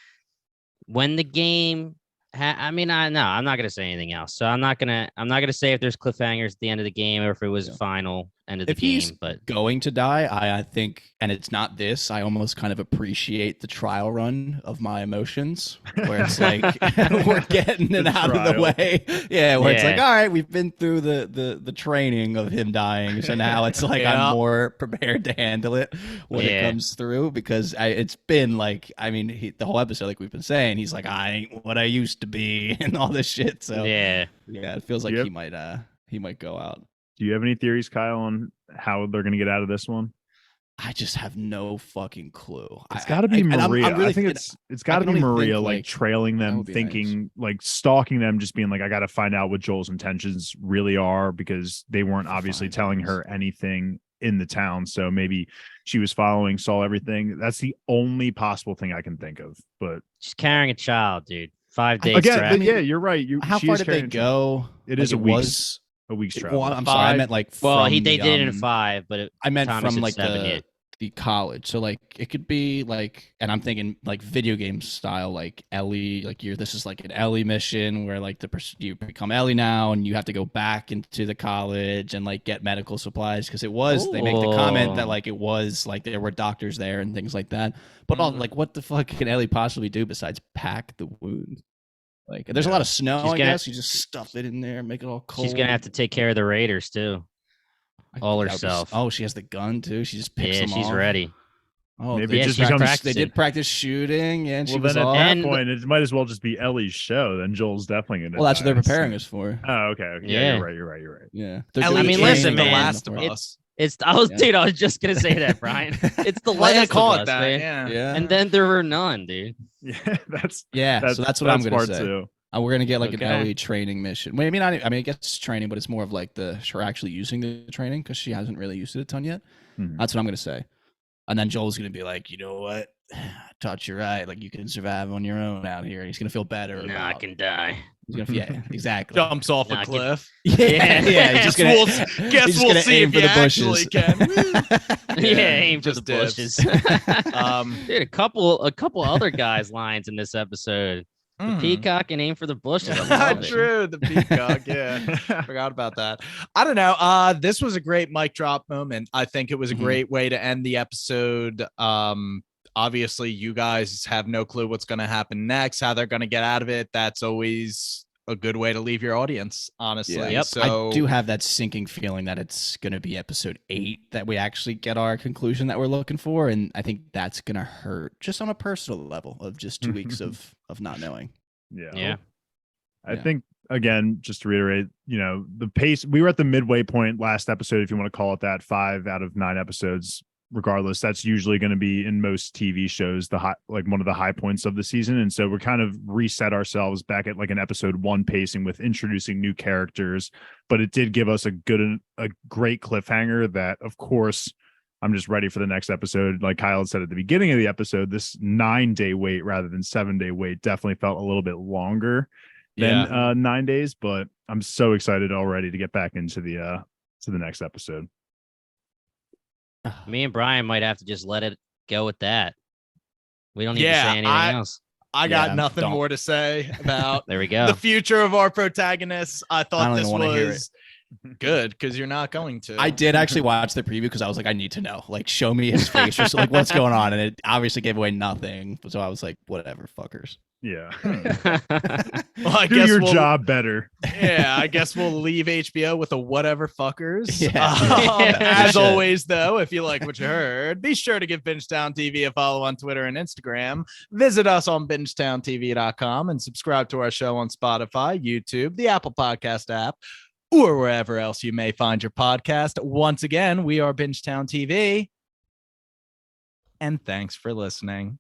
when the game, I'm not gonna say anything else. So I'm not gonna say if there's cliffhangers at the end of the game or if it was Yeah. final. end of the If he's game. But going to die, I think, and it's not this, I almost kind of appreciate the trial run of my emotions, where it's like we're getting it out of the trial. way. Yeah, where it's like, Yeah. all right, we've been through the training of him dying, so now it's like Yeah. I'm more prepared to handle it when it Yeah. comes through, because it's been like, I mean, the whole episode, like we've been saying, he's like, I ain't what I used to be, and all this shit. So yeah, it feels like Yep. he might go out. Do you have any theories, Kyle, on how they're going to get out of this one? I just have no fucking clue. It's got to be and I'm Maria. really I think thinking- it's got to can be only think, Maria, like trailing that them, would be thinking, like stalking them, just being like, I got to find out what Joel's intentions really are, because they weren't obviously Fine, telling thanks. her anything in the town. So maybe she was following, saw everything. That's the only possible thing I can think of. But she's carrying a child, dude. 5 days. again, travel. yeah, you're right. How she far is did they carrying a child. go? It Like, is a week's travel. Well, I'm sorry, I 5. meant like Well, from they the, did it in 5, but I meant Tommy from said like 7 yet. the college. So like it could be like, and I'm thinking like video game style, like Ellie, like this is like an Ellie mission where like you become Ellie now, and you have to go back into the college and like get medical supplies, because they make the comment that Oh. like it was like there were doctors there and things like that. But all, like, what the fuck can Ellie possibly do besides pack the wound? Like, there's a lot of snow. She's I gonna- guess you just stuff it in there, make it all cold. She's gonna have to take care of the Raiders too. all That would be- herself. Oh, she has the gun too. She just picks Yeah, them she's off. ready. Oh, Maybe they, it just practiced- becomes- they did practice shooting. Yeah, and she Well, was then at off. that And- point, it might as well just be Ellie's show. Then Joel's definitely going to. Well, that's what they're preparing us for. Oh, okay. Yeah, Yeah. you're right. You're right. Yeah. Ellie I mean, is listen, The man, Last of it's- Us. Dude, I was just gonna say that, Brian. It's the Well, they last call of it us, that. man. Yeah. Yeah. And then there were none, dude. Yeah, that's yeah. So that's what I'm gonna part say. two. We're gonna get like an Okay. Ellie training mission. Well, I mean, I guess it's training, but it's more of like her actually using the training, because she hasn't really used it a ton yet. Mhm. That's what I'm gonna say. And then Joel's gonna be like, you know what? I taught you right. Like, you can survive on your own out here. And he's gonna feel better. Nah, I about- can die. He's gonna, yeah, exactly. Jumps off Nah, a get- cliff. Yeah, yeah. He's just gonna. Guess he's just we'll gonna see aim if for the you bushes. actually can. Yeah, aim for the just dibs. bushes. Um, Dude, a couple other guys' lines in this episode. The mm. peacock and aim for the bushes. I love it. True, the peacock. Yeah, forgot about that. I don't know. This was a great mic drop moment. I think it was a Mhm. great way to end the episode. Obviously, you guys have no clue what's going to happen next, how they're going to get out of it. That's always a good way to leave your audience, honestly. Yeah. Yep. So I do have that sinking feeling that it's going to be episode 8 that we actually get our conclusion that we're looking for, and I think that's going to hurt just on a personal level of just 2 weeks of not knowing. Yeah. Yeah. I Yeah. think, again, just to reiterate, the pace, we were at the midway point last episode, if you want to call it that. 5 out of 9 episodes, regardless, that's usually going to be in most TV shows one of the high points of the season. And so we're kind of reset ourselves back at like an episode 1 pacing with introducing new characters, but it did give us a great cliffhanger that, of course, I'm just ready for the next episode. Like Kyle had said at the beginning of the episode, this 9-day wait rather than 7-day wait definitely felt a little bit longer than 9 days, but I'm so excited already to get back into the next episode. Me and Brian might have to just let it go with that. We don't need to Yeah, say anything else. I got Yeah, nothing don't. more to say about There we go. the future of our protagonists. I thought don't this even wanna hear was good because you're not going to. I did actually watch the preview because I was like, I need to know. Like, show me his face, just like what's going on, and it obviously gave away nothing. So I was like, whatever, fuckers. Yeah. Well, I Do guess your we'll- job better. Yeah, I guess we'll leave HBO with a whatever fuckers. Yeah. As Should. always, though, if you like what you heard, be sure to give Bingetown TV a follow on Twitter and Instagram. Visit us on bingetowntv.com and subscribe to our show on Spotify, YouTube, the Apple Podcast app, or wherever else you may find your podcast. Once again, we are Bingetown TV. And thanks for listening.